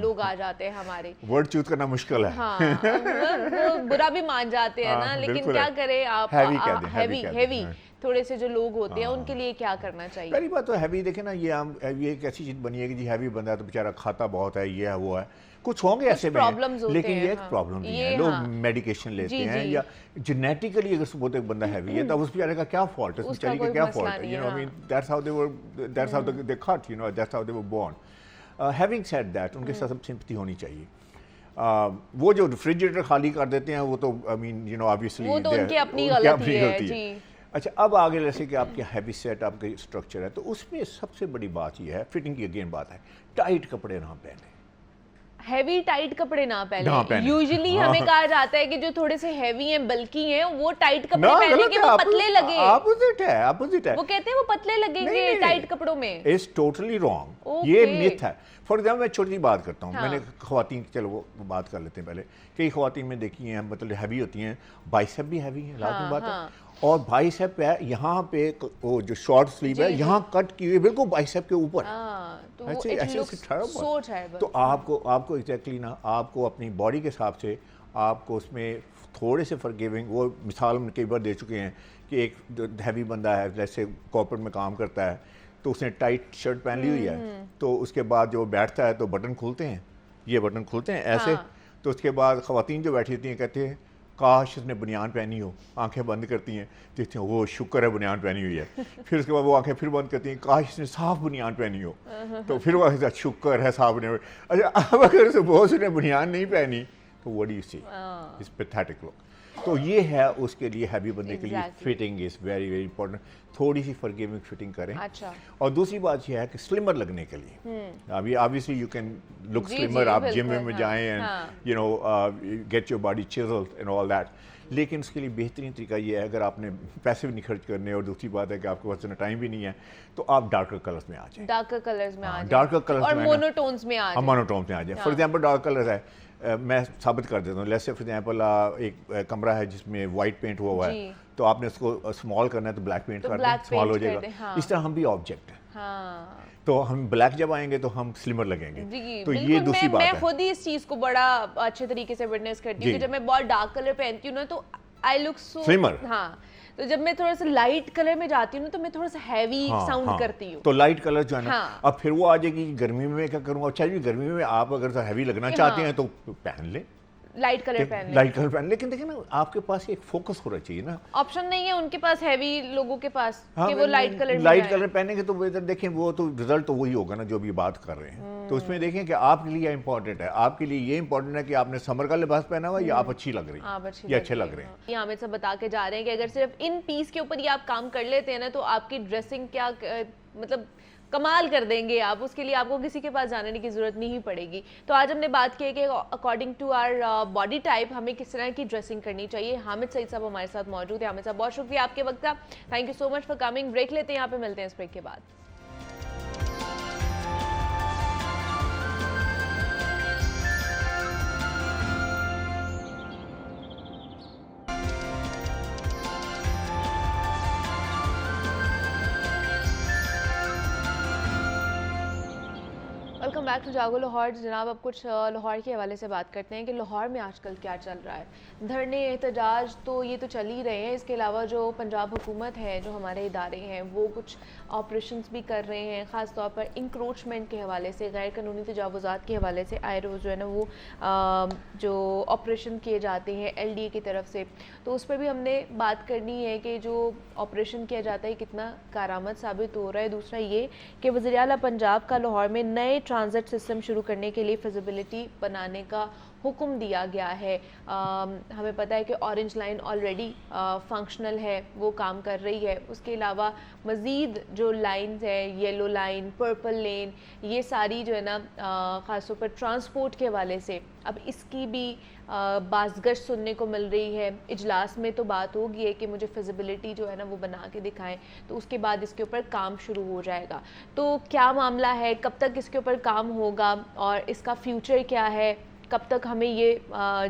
लोग आ जाते हैं हमारे। वर्ड चूज करना मुश्किल है। हाँ वो बुरा भी मान जाते हैं ना, हाँ, लेकिन बिल्कुल क्या है। करें आप, Heavy कह दें, heavy कह दें, हेवी हाँ। थोड़े से जो लोग होते हैं उनके लिए क्या करना चाहिए? पहली बात तो हैवी देखे ना, ये एक ऐसी चीज़ बनी है कि जी हैवी बंदा है तो बेचारा खाता बहुत है, ये है वो है, कुछ होंगे ऐसे में, problems होते लेकिन हैं, ये एक हाँ। प्रॉब्लम नहीं ये है। लोग हाँ। मेडिकेशन लेते जी, हैं, जी। या जेनेटिकली अगर सपोज एक बंदा हैवी है तो उस बेचारे का क्या फॉल्ट है, उस उसका बेचारी का कोई क्या मसला फॉल्ट है, नहीं यू है, नो, आई हाँ। Mean that's how they cut, you know, that's how they were born. Having said that, उनके साथ सिंपैथी होनी चाहिए। वो जो रेफ्रिजरेटर खाली कर देते हैं वो तो I mean you know obviously वो तो उनकी अपनी गलती है, जी। अच्छा, अब आगे जैसे कि आपके हैवी सेट, आपके स्ट्रक्चर है, तो उसमें सबसे बड़ी बात ये है, फिटिंग की अगेन बात है, टाइट कपड़े ना पहने। हैवी टाइट कपड़े ना ना पहने। पहने। यूजुअली हाँ। हमें कहा जाता है कि जो थोड़े से हैवी हैं, बल्की हैं, वो टाइट कपड़े ना, पहने गलत कि है, वो पतले लगे। अपोजिट है, अपोजिट है। वो कहते हैं वो पतले लगेंगे नहीं, टाइट कपड़ों में। Is totally wrong, Okay. ये मिथ है। फॉर एग्जाम्पल मैं छोटी सी बात करता हूँ, हाँ। मैंने खवातीन, चलो वो बात कर लेते हैं पहले। कई खवातीन में देखी हैं, मतलब हैवी होती हैं, बाइसेप भी हैवी है, लाजमी हाँ, बात हाँ। है, और बाइसेप है यहाँ पे, वो जो शॉर्ट स्लीव है जी, यहाँ कट की हुई है बिल्कुल बाइसेप के ऊपर। हाँ, तो वो ऐसे it ऐसे looks terrible। सोच है बस। तो आपको एग्जैक्टली ना, आपको अपनी बॉडी के हिसाब से आपको उसमें थोड़े से फॉरगिविंग, वो मिसाल हम कई बार दे चुके हैं कि एक हैवी बंदा है, जैसे कॉर्पोरेट में काम करता है, तो उसने टाइट शर्ट पहन ली हुई है, तो उसके बाद जो बैठता है तो बटन खुलते हैं, ये बटन खुलते हैं ऐसे, हाँ। तो उसके बाद खवातीन जो बैठी होती हैं कहते हैं काश इसने बनियान पहनी हो, आंखें बंद करती हैं, देखते हैं वो शुक्र है बनियान पहनी हुई है। फिर उसके बाद वो आंखें फिर बंद करती हैं, काश इसने साफ बनियान पहनी हो, तो फिर वो कहता है शुक्र है साफ बनियान। अच्छा, अब अगर सपोज उसने बनियान नहीं पहनी तो what do you see, it's pathetic look. तो ये है उसके लिए, हैवी बंदे के लिए Exactly. Fitting is very very important. थोड़ी सी फॉरगिविंग फिटिंग करें। अच्छा। और दूसरी बात यह है कि स्लिमर लगने के लिए, अभी ऑब्वियसली यू कैन लुक जी, स्लिमर, जी, आप जिम बिल्कुल, में हाँ, जाएं एंड हाँ। You know get your body chiselled and all that, लेकिन उसके लिए बेहतरीन तरीका ये है, अगर आपने पैसे भी नहीं खर्च करने और दूसरी बात है कि आपके पास इतना टाइम भी नहीं है, तो आप डार्कर कलर्स में आ जाएं। डार्कर कलर्स में आ हाँ, जाए darker colours और में ना- मोनोटोन्स में आ जाए। मोनोटोन में आ जाए। फॉर एग्जांपल डार्क कलर है, मैं साबित कर देता हूँ। लेट्स से फॉर एग्जांपल एक कमरा है जिसमें वाइट पेंट हुआ जी। है, तो आपने उसको स्मॉल करना है तो ब्लैक पेंट तो कर black दें, स्मॉल हो paint कर जाएगा। दें, हाँ। इस तरह हम भी ऑब्जेक्ट हैं, हाँ तो हम ब्लैक जब आएंगे तो हम स्लिमर लगेंगे। जी, तो ये बिल्कुल। दूसरी बात मैं है। खुद ही इस चीज को बड़ा अच्छे तरीके से विटनेस करती हूँ जी। कि जब मैं बहुत डार्क कलर पहनती हूँ ना तो आई लुक सो Slimmer। हाँ, तो जब मैं थोड़ा सा लाइट कलर में जाती हूँ ना तो मैं थोड़ा सा हैवी हाँ, साउंड हाँ। करती हूँ। तो लाइट कलर जो है ना, हाँ। अब फिर वो आ जाएगी कि गर्मी में मैं क्या करूँगा। अच्छा जी, गर्मी में आप अगर हैवी लगना चाहते हैं तो पहन लें, लाइट कलर पहन ले। लाइट कलर पहन, लेकिन देखिए ना, आपके पास एक फोकस होना चाहिए ना। ऑप्शन नहीं है उनके पास, हैवी लोगों के पास, हाँ, कि वो लाइट कलर में लाइट जाएं। कलर पहनेंगे तो वो इधर देखें, वो तो रिजल्ट तो वही होगा ना जो भी बात कर रहे हैं। तो उसमें देखें कि आपके लिए इंपॉर्टेंट है, आपके लिए ये इंपॉर्टेंट है कि आपने समर का लिबास पहना हुआ या आप अच्छी लग रही आप हैं अच्छी या अच्छे लग रहे हैं। ये हामिद साहब बता के जा रहे हैं कि अगर सिर्फ इन पीस के ऊपर ही आप काम कर लेते हैं ना तो आपकी ड्रेसिंग क्या मतलब कमाल कर देंगे आप, उसके लिए आपको किसी के पास जाने की जरूरत नहीं पड़ेगी। तो आज हमने बात की है कि according to our body type हमें किस तरह की ड्रेसिंग करनी चाहिए। हामिद सईद साहब हमारे साथ मौजूद है। हामिद साहब, बहुत शुक्रिया आपके वक्त का, thank you so much for coming. Break लेते हैं, यहाँ पे मिलते हैं इस ब्रेक के बाद। वेलकम बैक टू जागो लाहौर। जनाब, अब कुछ लाहौर के हवाले से बात करते हैं कि लाहौर में आजकल क्या चल रहा है। धरने, एहतजाज तो ये तो चल ही रहे हैं, इसके अलावा जो पंजाब हुकूमत है, जो हमारे इदारे हैं, वो कुछ ऑपरेशंस भी कर रहे हैं, ख़ास तौर पर इंक्रोचमेंट के हवाले से, गैर कानूनी तजावुज़ात के हवाले से आए रोज़ जो है ना वो जो ऑपरेशन किए जाते हैं LDA की तरफ से, तो उस पर भी हमने बात करनी है कि जो ऑपरेशन किया जाता है कितना कारामद साबित हो रहा है। दूसरा ये कि वज़ीर आला पंजाब का लाहौर में नए ट्रांजिट सिस्टम शुरू करने के लिए फिजिबिलिटी बनाने का हुक्म दिया गया है। हमें पता है कि ऑरेंज लाइन ऑलरेडी फंक्शनल है, वो काम कर रही है। उसके अलावा मज़ीद जो लाइंस है, येलो लाइन, पर्पल लेन, ये सारी जो है ना ख़ासतौर पर ट्रांसपोर्ट के हवाले से अब इसकी भी बाज़गश सुनने को मिल रही है। इजलास में तो बात होगी है कि मुझे फिजिबिलिटी जो है ना वो बना के दिखाएं, तो उसके बाद इसके ऊपर काम शुरू हो जाएगा। तो क्या मामला है, कब तक इसके ऊपर काम होगा और इसका फ्यूचर क्या है, कब तक हमें ये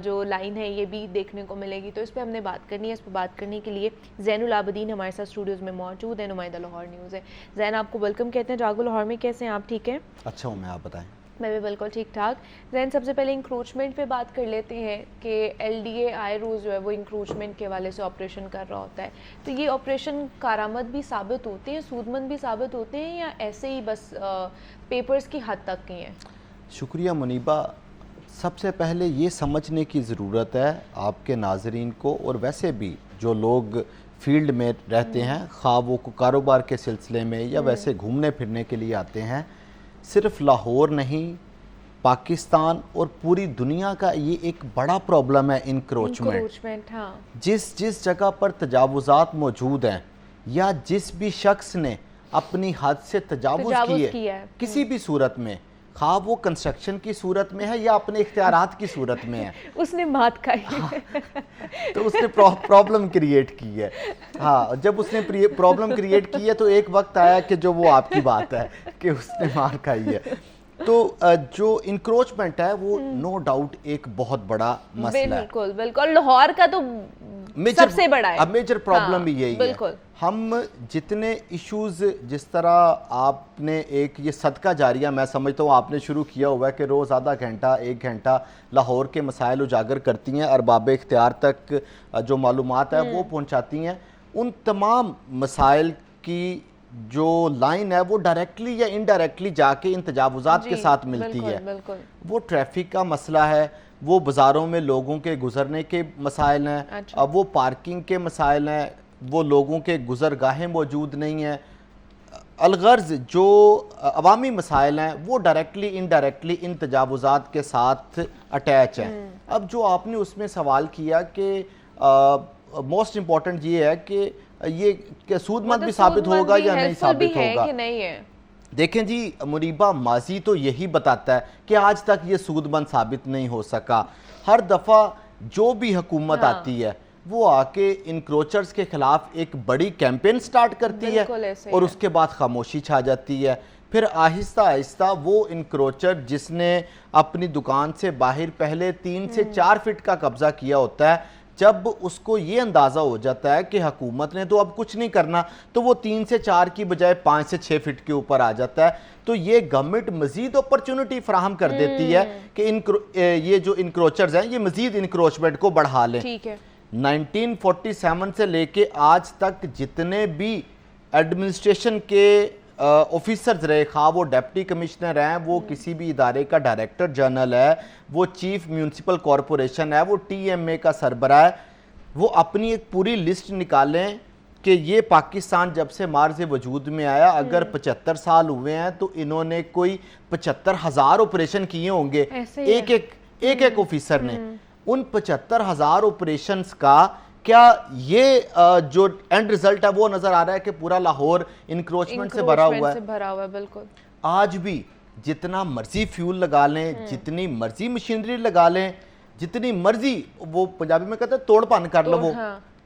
जो लाइन है ये भी देखने को मिलेगी, तो इस पर हमने बात करनी है। इस पर बात करने के लिए ज़ैनुल आबिदीन हमारे साथ स्टूडियोज़ में मौजूद है, नुमाइंदा लाहौर न्यूज़ है। ज़ैन, आपको वेलकम कहते हैं जागो लाहौर में। कैसे हैं आप? ठीक है? अच्छा हूँ मैं, आप बताएं। मैं भी बिल्कुल ठीक ठाक। ज़ैन, सबसे पहले इंक्रोचमेंट पे बात कर लेते हैं कि LDA आए रोज़ जो है वो इंक्रोचमेंट के हवाले से ऑपरेशन कर रहा होता है, तो ये ऑपरेशन कारामद भी साबित होते हैं, सूदमंद भी साबित होते हैं, या ऐसे ही बस पेपर्स की हद तक ही हैं? शुक्रिया मुनीबा। सबसे पहले ये समझने की ज़रूरत है आपके नाजरीन को, और वैसे भी जो लोग फील्ड में रहते हैं, खा वो कारोबार के सिलसिले में या वैसे घूमने फिरने के लिए आते हैं, सिर्फ लाहौर नहीं पाकिस्तान और पूरी दुनिया का ये एक बड़ा प्रॉब्लम है इंक्रोचमेंट। हाँ। जिस जगह पर तजावुज़ात मौजूद हैं या जिस भी शख्स ने अपनी हद से तजावुज़ किया है किसी भी सूरत में, खा वो कंस्ट्रक्शन की सूरत में है या अपने इख्तियारात की सूरत में है, उसने मात खाई है। तो उसने प्रॉब्लम क्रिएट की है। हाँ, जब उसने प्रॉब्लम क्रिएट की है तो एक वक्त आया कि जो वो आपकी बात है कि उसने मार खाई है। तो जो इंक्रोचमेंट है वो नो डाउट एक बहुत बड़ा मसला है। बिल्कुल बिल्कुल, लाहौर का तो सबसे बड़ा है। अब मेजर प्रॉब्लम हाँ, भी यही है। हम जितने इश्यूज, जिस तरह आपने एक ये सदका जारिया मैं समझता हूँ आपने शुरू किया हुआ है कि रोज़ आधा घंटा 1 घंटा लाहौर के मसाइल उजागर करती हैं, अरबाब इख्तियार तक जो मालूमात है वो पहुँचाती हैं। उन तमाम मसाइल की जो लाइन है वो डायरेक्टली या इनडायरेक्टली जाके इन तजावुज़ात के साथ मिलती है। वो ट्रैफिक का मसला है, वो बाज़ारों में लोगों के गुजरने के मसाइल हैं, अच्छा। अब वो पार्किंग के मसाइल हैं, वो लोगों के गुजरगाहें मौजूद नहीं हैं। अलगर्ज जो अवामी मसाइल हैं वो डायरेक्टली इनडायरेक्टली इन तजावुज़ात के साथ अटैच हैं। अब जो आपने उसमें सवाल किया कि मोस्ट इम्पॉर्टेंट ये है कि ये सूदमंद भी साबित होगा या नहीं साबित होगा, कि नहीं है। देखें जी मुनीबा, माजी तो यही बताता है कि आज तक ये सूदमंद साबित नहीं हो सका। हर दफ़ा जो भी हुकूमत आती है वो आके इंक्रोचर्स के खिलाफ एक बड़ी कैंपेन स्टार्ट करती है और उसके बाद खामोशी छा जाती है। फिर आहिस्ता आहिस्ता वो इंक्रोचर जिसने अपनी दुकान से बाहर पहले 3 से 4 फीट का कब्जा किया होता है, जब उसको ये अंदाज़ा हो जाता है कि हुकूमत ने तो अब कुछ नहीं करना, तो वो 3 से 4 की बजाय 5 से 6 फीट के ऊपर आ जाता है। तो ये गवर्नमेंट मजीद अपॉर्चुनिटी फराहम कर देती है कि ये जो इंक्रोचर्स हैं ये मजीद इंक्रोचमेंट को बढ़ा लें। ठीक है। 1947 से लेके आज तक जितने भी एडमिनिस्ट्रेशन के ऑफिसर्स रहे, खा वो डिप्टी कमिश्नर हैं, वो किसी भी इदारे का डायरेक्टर जनरल है, वो चीफ म्यूनसिपल कॉरपोरेशन है, वो TMA का सरबराह है, वो अपनी एक पूरी लिस्ट निकालें कि ये पाकिस्तान जब से मार्ज़ वजूद में आया, अगर 75 साल हुए हैं तो इन्होंने कोई 75,000 ऑपरेशन किए होंगे एक ऑफिसर ने। उन 75,000 ऑपरेशंस का क्या ये जो एंड रिजल्ट है वो नजर आ रहा है कि पूरा लाहौर इंक्रोचमेंट से भरा हुआ है। बिल्कुल। आज भी जितना मर्जी फ्यूल लगा लें, जितनी मर्जी मशीनरी लगा लें, जितनी मर्जी, वो पंजाबी में कहते हैं तोड़ भन कर लो, वो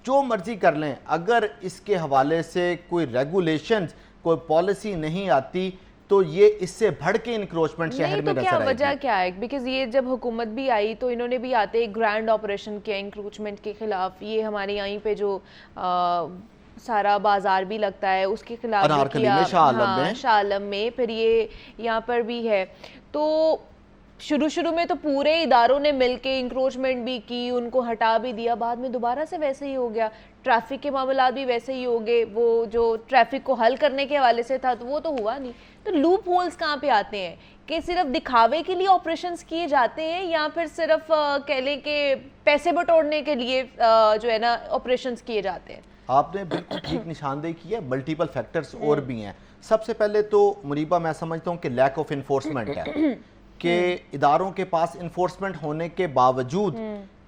जो मर्जी कर लें, अगर इसके हवाले से कोई रेगुलेशंस, कोई पॉलिसी नहीं आती तो ये इससे बढ़ के इंक्रोचमेंट शहर में नजर आएगी। वजह क्या है? बिकॉज ये जब हुकूमत भी आई तो इन्होंने भी आते एक ग्रैंड ऑपरेशन किया इंक्रोचमेंट के खिलाफ। ये हमारे यहीं पे जो सारा बाजार भी लगता है उसके खिलाफ भी किया, शाह आलम में, फिर ये यहाँ पर भी है। तो शुरू में तो पूरे इदारों ने मिलके इंक्रोचमेंट भी की, उनको हटा भी दिया, बाद में दोबारा से वैसे ही हो गया। ट्रैफिक के मामला भी वैसे ही हो गए, वो जो ट्रैफिक को हल करने के हवाले से था तो वो तो हुआ नहीं। तो लूप होल्स कहाँ पे आते हैं कि सिर्फ दिखावे के लिए ऑपरेशंस किए जाते हैं, या फिर सिर्फ कह लें कि पैसे बटोरने के लिए जो है ना ऑपरेशंस किए जाते हैं? आपने बिल्कुल ठीक निशानदेही की है। मल्टीपल फैक्टर्स और भी हैं। सबसे पहले तो मुनीबा मैं समझता हूँ कि लैक ऑफ इन्फोर्समेंट है कि इदारों के पास इन्फोर्समेंट होने के बावजूद,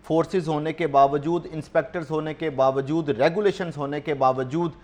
फोर्सेस होने के बावजूद, इंस्पेक्टर्स होने के बावजूद, रेगुलेशंस होने के बावजूद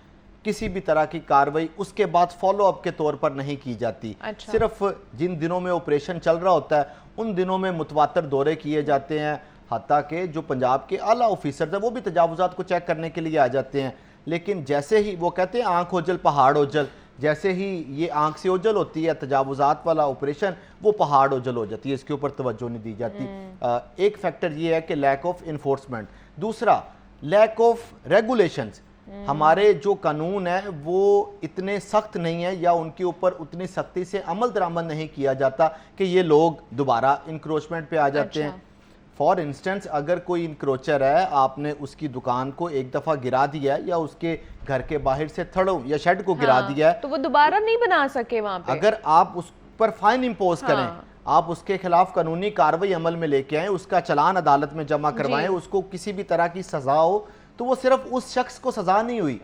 किसी भी तरह की कार्रवाई उसके बाद फॉलो अप के तौर पर नहीं की जाती। अच्छा। सिर्फ जिन दिनों में ऑपरेशन चल रहा होता है उन दिनों में मुतवातर दौरे किए जाते हैं, हत्ता के जो पंजाब के आला ऑफिसर्स हैं वो भी तजावुज़ात को चेक करने के लिए आ जाते हैं। लेकिन जैसे ही वो कहते हैं आंख ओझल पहाड़ ओझल, जैसे ही ये आंख से ओझल होती है तजावुजात वाला ऑपरेशन, वो पहाड़ ओझल हो जाती है, इसके ऊपर तवज्जो नहीं दी जाती। एक फैक्टर ये है कि लैक ऑफ इन्फोर्समेंट, दूसरा लैक ऑफ रेगुलेशंस। हमारे जो कानून है वो इतने सख्त नहीं है या उनके ऊपर उतनी सख्ती से अमल दरामद नहीं किया जाता कि ये लोग दोबारा इंक्रोचमेंट पे आ जाते हैं। फॉर इंस्टेंस, अगर कोई इंक्रोचर है, आपने उसकी दुकान को एक दफ़ा गिरा दिया है या उसके घर के बाहर से थड़ों या शेड को गिरा दिया है, तो वो दोबारा नहीं बना सके वहां पे। अगर आप उस पर फाइन इम्पोज करें, आप उसके खिलाफ कानूनी कार्रवाई अमल में लेके आए, उसका चालान अदालत में जमा करवाएं, उसको किसी भी तरह की सजा हो, तो वो सिर्फ उस शख्स को सजा नहीं हुई,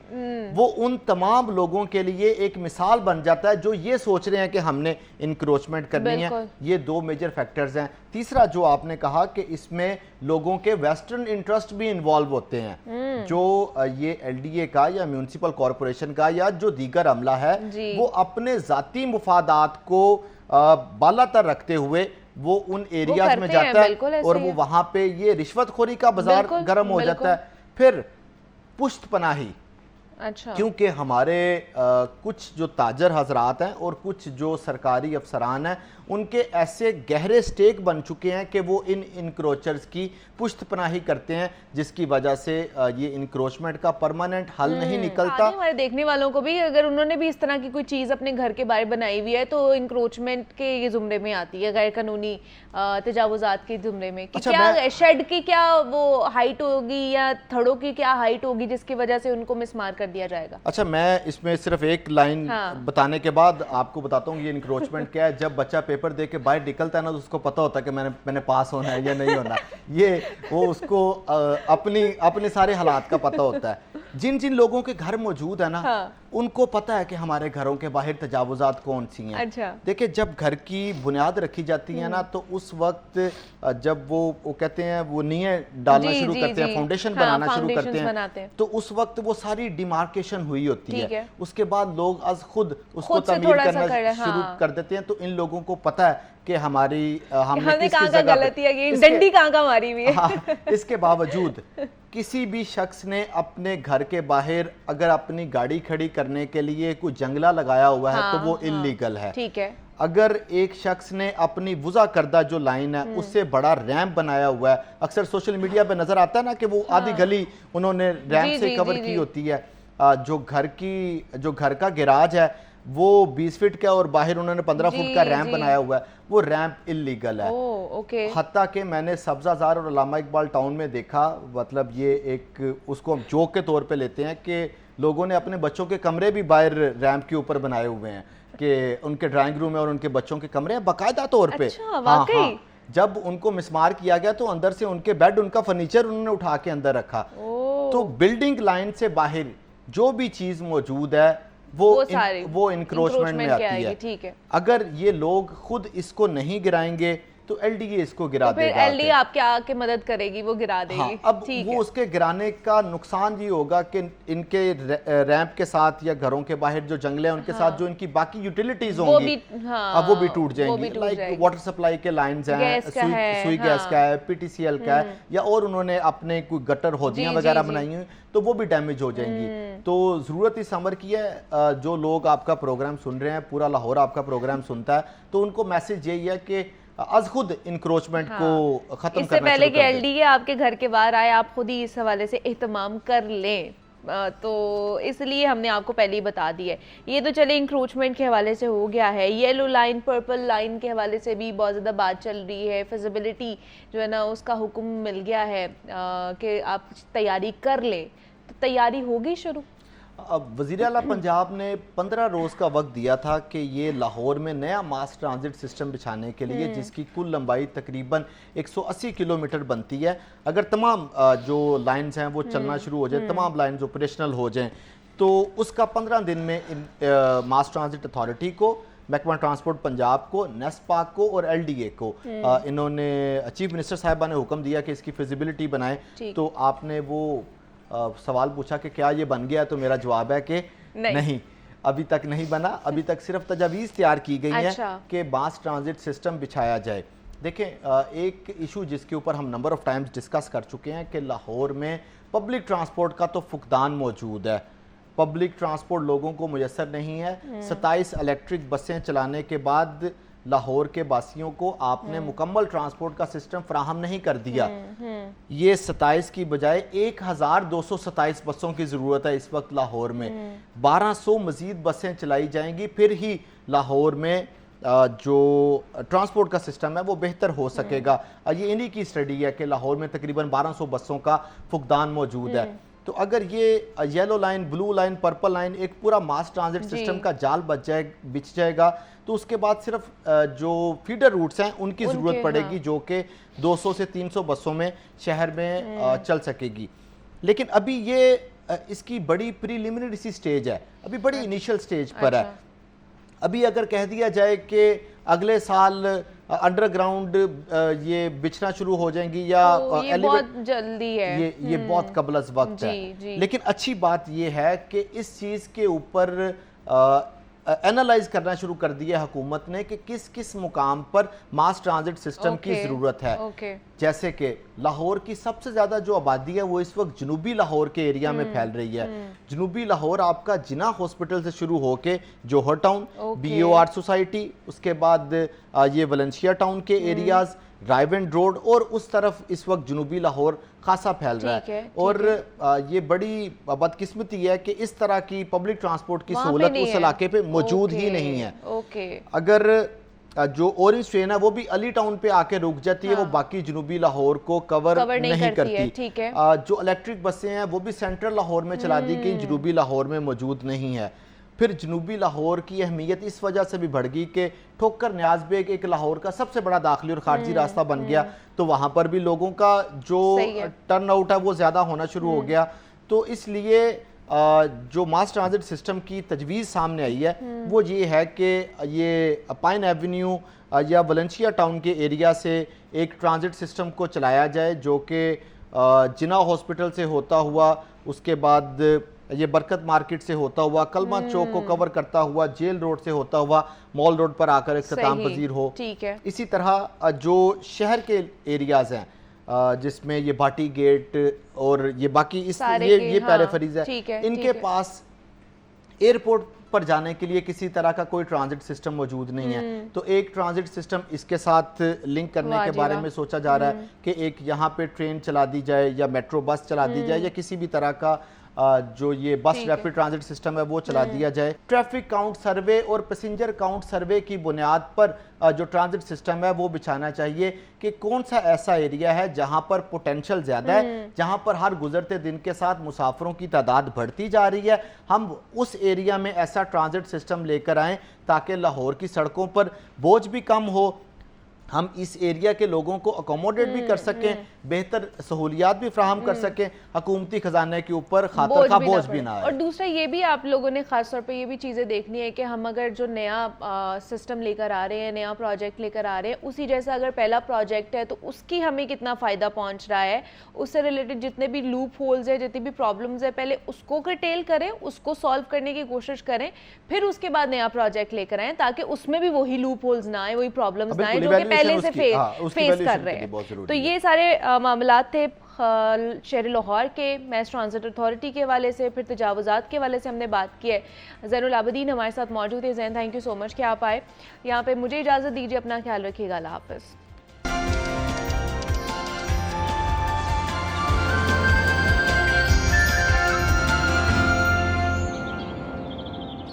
वो उन तमाम लोगों के लिए एक मिसाल बन जाता है जो ये सोच रहे हैं कि हमने इंक्रोचमेंट करनी है। ये दो मेजर फैक्टर्स हैं। तीसरा जो आपने कहा कि इसमें लोगों के वेस्टर्न इंटरेस्ट भी इन्वॉल्व होते हैं, जो ये एलडीए का या म्यूनिसिपल कॉरपोरेशन का या जो दीगर अमला है, वो अपने जाती मुफादात को बालातर रखते हुए वो उन एरियाज में जाता है और वो वहां पे ये रिश्वतखोरी का बाजार गर्म हो जाता है। फिर पुश्त पनाही, अच्छा, क्योंकि हमारे कुछ जो ताजर हजरात हैं और कुछ जो सरकारी अफसरान हैं, उनके ऐसे गहरे स्टेक बन चुके हैं कि वो इन इंक्रोचर्स की पुश्त पनाही करते हैं, जिसकी वजह से ये इंक्रोचमेंट का परमानेंट हल नहीं निकलता। हमारे देखने वालों को भी अगर उन्होंने भी इस तरह की कोई चीज़ अपने घर के बाहर बनाई हुई है तो इंक्रोचमेंट के ये जुमरे में आती है, गैर कानूनी तजावुजात के जुमरे में। कि क्या शेड की क्या वो हाइट होगी या थड़ों की क्या हाइट होगी जिसकी वजह से उनको मिसमार कर दिया जाएगा? अच्छा, मैं इसमें सिर्फ एक लाइन बताने के बाद आपको बताता हूँ ये इंक्रोचमेंट क्या है। जब बच्चा पेपर दे के बाहर निकलता है ना, तो उसको पता होता है कि मैंने पास होना है या नहीं होना। ये वो उसको अपने सारे हालात का पता होता है। जिन जिन लोगों के घर मौजूद है ना, उनको पता है कि हमारे घरों के बाहर तजावुजात कौन सी हैं। अच्छा। देखिए, जब घर की बुनियाद रखी जाती है ना, तो उस वक्त जब वो कहते हैं वो नींवें डालना शुरू करते हैं, फाउंडेशन बनाना शुरू करते हैं, तो उस वक्त वो सारी डिमार्केशन हुई होती है। उसके बाद लोग आज खुद उसको तमीर करना शुरू कर देते हैं। तो इन लोगों को पता है कि हमने कहाँ का गलती है, डंडी कहाँ का मारी हुई है। इसके बावजूद किसी भी शख्स ने अपने घर के बाहर अगर अपनी गाड़ी खड़ी करने के लिए कोई जंगला लगाया हुआ है तो वो इल्लीगल है। ठीक है। अगर एक शख्स ने अपनी वुज़ा करदा जो लाइन है उससे बड़ा रैंप बनाया हुआ है, अक्सर सोशल मीडिया पे नजर आता है ना कि वो आधी गली उन्होंने रैंप से कवर की होती है। जो घर का गैराज है वो 20 फीट का और बाहर उन्होंने 15 फुट का रैंप बनाया हुआ है, वो रैंप इल्लीगल है। ओके। हत्ता कि मैंने सब्जाजार और अल्लामा इकबाल टाउन में देखा, मतलब ये एक उसको हम जोक के तौर पे लेते हैं कि लोगों ने अपने बच्चों के कमरे भी बाहर रैंप के ऊपर बनाए हुए हैं कि उनके ड्राइंग रूम है और उनके बच्चों के कमरे हैं बाकायदा तौर पे। अच्छा, वाकई? जब उनको मिसमार किया गया तो अंदर से उनके बेड, उनका फर्नीचर उन्होंने उठा के अंदर रखा। तो बिल्डिंग लाइन से बाहर जो भी चीज मौजूद है वो इंक्रोचमेंट में आती है। ठीक है। अगर ये लोग खुद इसको नहीं गिराएंगे तो एलडीए इसको गिरा तो देगा। एलडीए आपके आके मदद करेगी, वो गिरा देगी। हाँ, अब वो उसके गिराने का नुकसान ये होगा कि इनके रैंप के साथ या घरों के बाहर जो जंगले हैं उनके साथ जो इनकी बाकी यूटिलिटीज होंगी अब वो भी टूट जाएंगी। लाइक वाटर सप्लाई के लाइंस हैं, सुई गैस का है, पीटीसीएल का है, या और उन्होंने अपने कोई गटर होदियां वगैरह बनाई हुई तो वो भी डैमेज हो जाएंगी। तो जरूरत इस अमर की है, जो लोग आपका प्रोग्राम सुन रहे हैं, पूरा लाहौर आपका प्रोग्राम सुनता है, तो उनको मैसेज यही है कि आज खुद इंक्रोचमेंट को खत्म इससे पहले कि एलडीए आपके घर के बाहर आए, आप खुद ही इस हवाले से एहतमाम कर लें। तो इसलिए हमने आपको पहले ही बता दिया है। ये तो चले इंक्रोचमेंट के हवाले से हो गया है। येलो लाइन, पर्पल लाइन के हवाले से भी बहुत ज़्यादा बात चल रही है। फिजिबिलिटी जो है ना, उसका हुक्म मिल गया है कि आप तैयारी कर लें। तो तैयारी होगी शुरू। अब वज़ीर आला पंजाब ने 15 रोज़ का वक्त दिया था कि ये लाहौर में नया मास ट्रांजिट सिस्टम बिछाने के लिए, जिसकी कुल लंबाई तकरीबन 180 किलोमीटर बनती है, अगर तमाम जो लाइंस हैं वो चलना शुरू हो जाए, तमाम लाइंस ऑपरेशनल हो जाएं, तो उसका 15 दिन में मास ट्रांजिट अथॉरिटी को, महकमा ट्रांसपोर्ट पंजाब को, नेस्पाक को और एलडीए को इन्होंने चीफ मिनिस्टर साहिबा ने हुक्म दिया कि इसकी फिजिबिलिटी बनाएं। तो आपने वो सवाल पूछा कि क्या ये बन गया, तो मेरा जवाब है कि नहीं, अभी तक नहीं बना। अभी तक सिर्फ तजावीज़ तैयार की गई हैं कि मास ट्रांजिट सिस्टम बिछाया जाए। देखें, एक इशू जिसके ऊपर हम नंबर ऑफ टाइम्स डिस्कस कर चुके हैं कि लाहौर में पब्लिक ट्रांसपोर्ट का तो फुकदान मौजूद है। पब्लिक ट्रांसपोर्ट लोगों को मुयसर नहीं है। 27 इलेक्ट्रिक बसें चलाने के बाद लाहौर के वासियों को आपने मुकम्मल ट्रांसपोर्ट का सिस्टम फराहम नहीं कर दिया। ये 27 की बजाय 1227 बसों की ज़रूरत है इस वक्त लाहौर में। 1200 मज़ीद बसें चलाई जाएंगी, फिर ही लाहौर में जो ट्रांसपोर्ट का सिस्टम है वो बेहतर हो सकेगा। ये इन्हीं की स्टडी है कि लाहौर में तकरीबन 1200 बसों का फुकदान मौजूद है। तो अगर ये yellow line, blue line, purple line एक पूरा मास ट्रांजिट सिस्टम का जाल बिछ जाएगा, तो उसके बाद सिर्फ जो फीडर रूट्स हैं उनकी ज़रूरत पड़ेगी, जो कि 200 से 300 बसों में शहर में चल सकेगी। लेकिन अभी ये इसकी बड़ी प्रीलिमिनरी सी स्टेज है, अभी बड़ी इनिशियल स्टेज पर है। अभी अगर कह दिया जाए कि अगले साल अंडरग्राउंड ये बिछना शुरू हो जाएंगी या तो ये बहुत जल्दी है, ये बहुत कबल अज़ वक्त है। लेकिन अच्छी बात ये है कि इस चीज़ के ऊपर एनालाइज करना शुरू कर दिया हुकूमत ने कि किस किस मुकाम पर मास ट्रांजिट सिस्टम की ज़रूरत है। जैसे कि लाहौर की सबसे ज़्यादा जो आबादी है वो इस वक्त जनूबी लाहौर के एरिया में फैल रही है। जनूबी लाहौर आपका जिना हॉस्पिटल से शुरू होके जोहर टाउन, BOR सोसाइटी, उसके बाद ये वलेंशिया टाउन के एरियाज, रायवेंड रोड, और उस तरफ इस वक्त जनूबी लाहौर खासा फैल रहा है। और ये बड़ी बदकिस्मती है कि इस तरह की पब्लिक ट्रांसपोर्ट की सहूलत उस इलाके पे मौजूद ही नहीं है। अगर जो ऑरेंज ट्रेन है वो भी अली टाउन पे आके रुक जाती है, वो बाकी जनूबी लाहौर को कवर नहीं करती। जो इलेक्ट्रिक बसें हैं वो भी सेंट्रल लाहौर में चला दी गई, जनूबी लाहौर में मौजूद नहीं है। फिर जनूबी लाहौर की अहमियत इस वजह से भी बढ़ गई कि ठोकर न्याज बेग एक लाहौर का सबसे बड़ा दाखिली और खारजी रास्ता बन गया, तो वहाँ पर भी लोगों का जो टर्न आउट है वो ज़्यादा होना शुरू हो गया। तो इसलिए जो मास ट्रांजिट सिस्टम की तजवीज़ सामने आई है वो ये है कि ये पाइन एवेन्यू या वलेंशिया टाउन के एरिया से एक ट्रांजिट सिस्टम को चलाया जाए, जो कि जिना हॉस्पिटल से होता हुआ, उसके बाद ये बरकत मार्केट से होता हुआ, कलमा चौक को कवर करता हुआ, जेल रोड से होता हुआ मॉल रोड पर आकर इख्तिताम पजीर हो। इसी तरह जो शहर के एरियाज हैं जिसमें ये भाटी गेट और ये बाकी ये पेरिफेरीज है, इनके पास एयरपोर्ट पर जाने के लिए किसी तरह का कोई ट्रांजिट सिस्टम मौजूद नहीं है। तो एक ट्रांजिट सिस्टम इसके साथ लिंक करने के बारे में सोचा जा रहा है कि एक यहाँ पे ट्रेन चला दी जाए या मेट्रो बस चला दी जाए या किसी भी तरह का जो ये बस रैपिड ट्रांजिट सिस्टम है वो चला दिया जाए। ट्रैफिक काउंट सर्वे और पैसेंजर काउंट सर्वे की बुनियाद पर जो ट्रांजिट सिस्टम है वो बिछाना चाहिए कि कौन सा ऐसा एरिया है जहां पर पोटेंशियल ज़्यादा है, जहां पर हर गुजरते दिन के साथ मुसाफिरों की तादाद बढ़ती जा रही है। हम उस एरिया में ऐसा ट्रांजिट सिस्टम लेकर आएँ ताकि लाहौर की सड़कों पर बोझ भी कम हो, हम इस एरिया के लोगों को अकोमोडेट भी कर सकें, बेहतर सहूलियात भी फ्राहम कर सकें, हुकूमती खजाने के ऊपर खातर का बोझ भी ना आए। और दूसरा ये भी आप लोगों ने खास तौर पे ये भी चीज़ें देखनी है कि हम अगर जो नया सिस्टम लेकर आ रहे हैं, नया प्रोजेक्ट लेकर आ रहे हैं, उसी जैसा अगर पहला प्रोजेक्ट है तो उसकी हमें कितना फ़ायदा पहुँच रहा है, उससे रिलेटेड जितने भी लूप होल्स है, जितनी भी प्रॉब्लम्स है, पहले उसको कर्टेल करें, उसको सॉल्व करने की कोशिश करें, फिर उसके बाद नया प्रोजेक्ट लेकर आएँ ताकि उसमें भी वही लूप होल्स ना आए, वही प्रॉब्लम्स ना आए जो कि पहले से फेस कर रहे हैं। तो ये सारे मामलात थे शहर लाहौर के मैस ट्रांजिट अथॉरिटी के हवाले से, फिर तजावुज़ात के हवाले से हमने बात की है। ज़ैनुल आबिदीन हमारे साथ मौजूद है। ज़ैन, थैंक यू सो मच कि आप आए यहाँ पे। मुझे इजाज़त दीजिए, अपना ख्याल रखिएगा, अल्लाह हाफ़िज़।